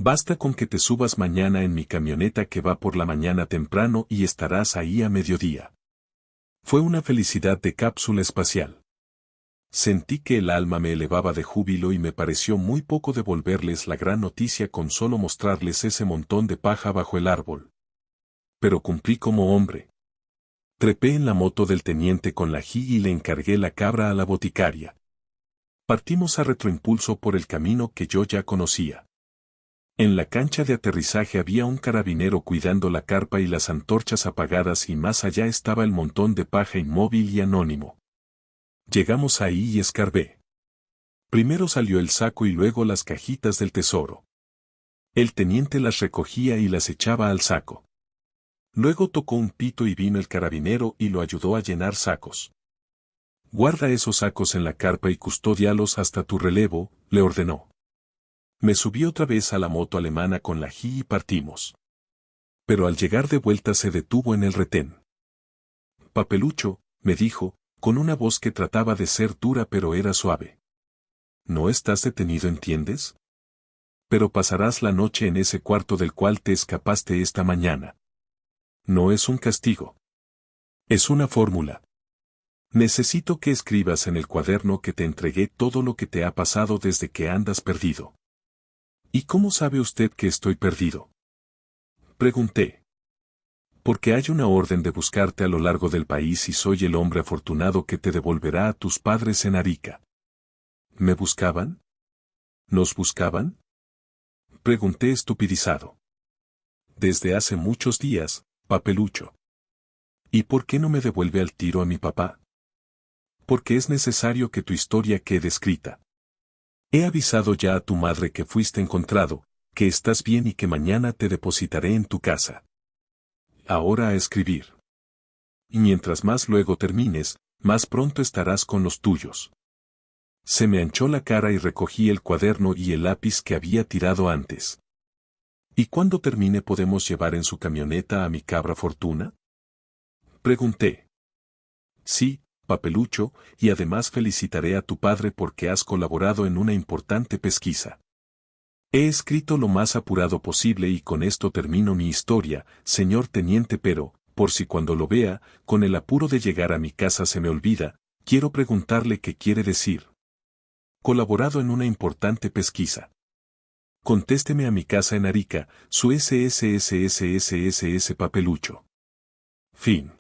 Basta con que te subas mañana en mi camioneta que va por la mañana temprano y estarás ahí a mediodía. Fue una felicidad de cápsula espacial. Sentí que el alma me elevaba de júbilo y me pareció muy poco devolverles la gran noticia con solo mostrarles ese montón de paja bajo el árbol. Pero cumplí como hombre. Trepé en la moto del teniente con la G y le encargué la cabra a la boticaria. Partimos a retroimpulso por el camino que yo ya conocía. En la cancha de aterrizaje había un carabinero cuidando la carpa y las antorchas apagadas y más allá estaba el montón de paja inmóvil y anónimo. Llegamos ahí y escarbé. Primero salió el saco y luego las cajitas del tesoro. El teniente las recogía y las echaba al saco. Luego tocó un pito y vino el carabinero y lo ayudó a llenar sacos. Guarda esos sacos en la carpa y custódialos hasta tu relevo, le ordenó. Me subí otra vez a la moto alemana con la G y partimos. Pero al llegar de vuelta se detuvo en el retén. Papelucho, me dijo, con una voz que trataba de ser dura pero era suave. No estás detenido, ¿entiendes? Pero pasarás la noche en ese cuarto del cual te escapaste esta mañana. No es un castigo. Es una fórmula. Necesito que escribas en el cuaderno que te entregué todo lo que te ha pasado desde que andas perdido. ¿Y cómo sabe usted que estoy perdido? Pregunté. Porque hay una orden de buscarte a lo largo del país y soy el hombre afortunado que te devolverá a tus padres en Arica. ¿Me buscaban? ¿Nos buscaban? Pregunté estupidizado. Desde hace muchos días, Papelucho. ¿Y por qué no me devuelve al tiro a mi papá? Porque es necesario que tu historia quede escrita. He avisado ya a tu madre que fuiste encontrado, que estás bien y que mañana te depositaré en tu casa. Ahora a escribir. Y mientras más luego termines, más pronto estarás con los tuyos. Se me anchó la cara y recogí el cuaderno y el lápiz que había tirado antes. ¿Y cuando termine podemos llevar en su camioneta a mi cabra Fortuna? Pregunté. Sí, Papelucho, y además felicitaré a tu padre porque has colaborado en una importante pesquisa. He escrito lo más apurado posible y con esto termino mi historia, señor teniente, pero, por si cuando lo vea, con el apuro de llegar a mi casa se me olvida, quiero preguntarle qué quiere decir. Colaborado en una importante pesquisa. Contésteme a mi casa en Arica, su SSSSSSS Papelucho. Fin.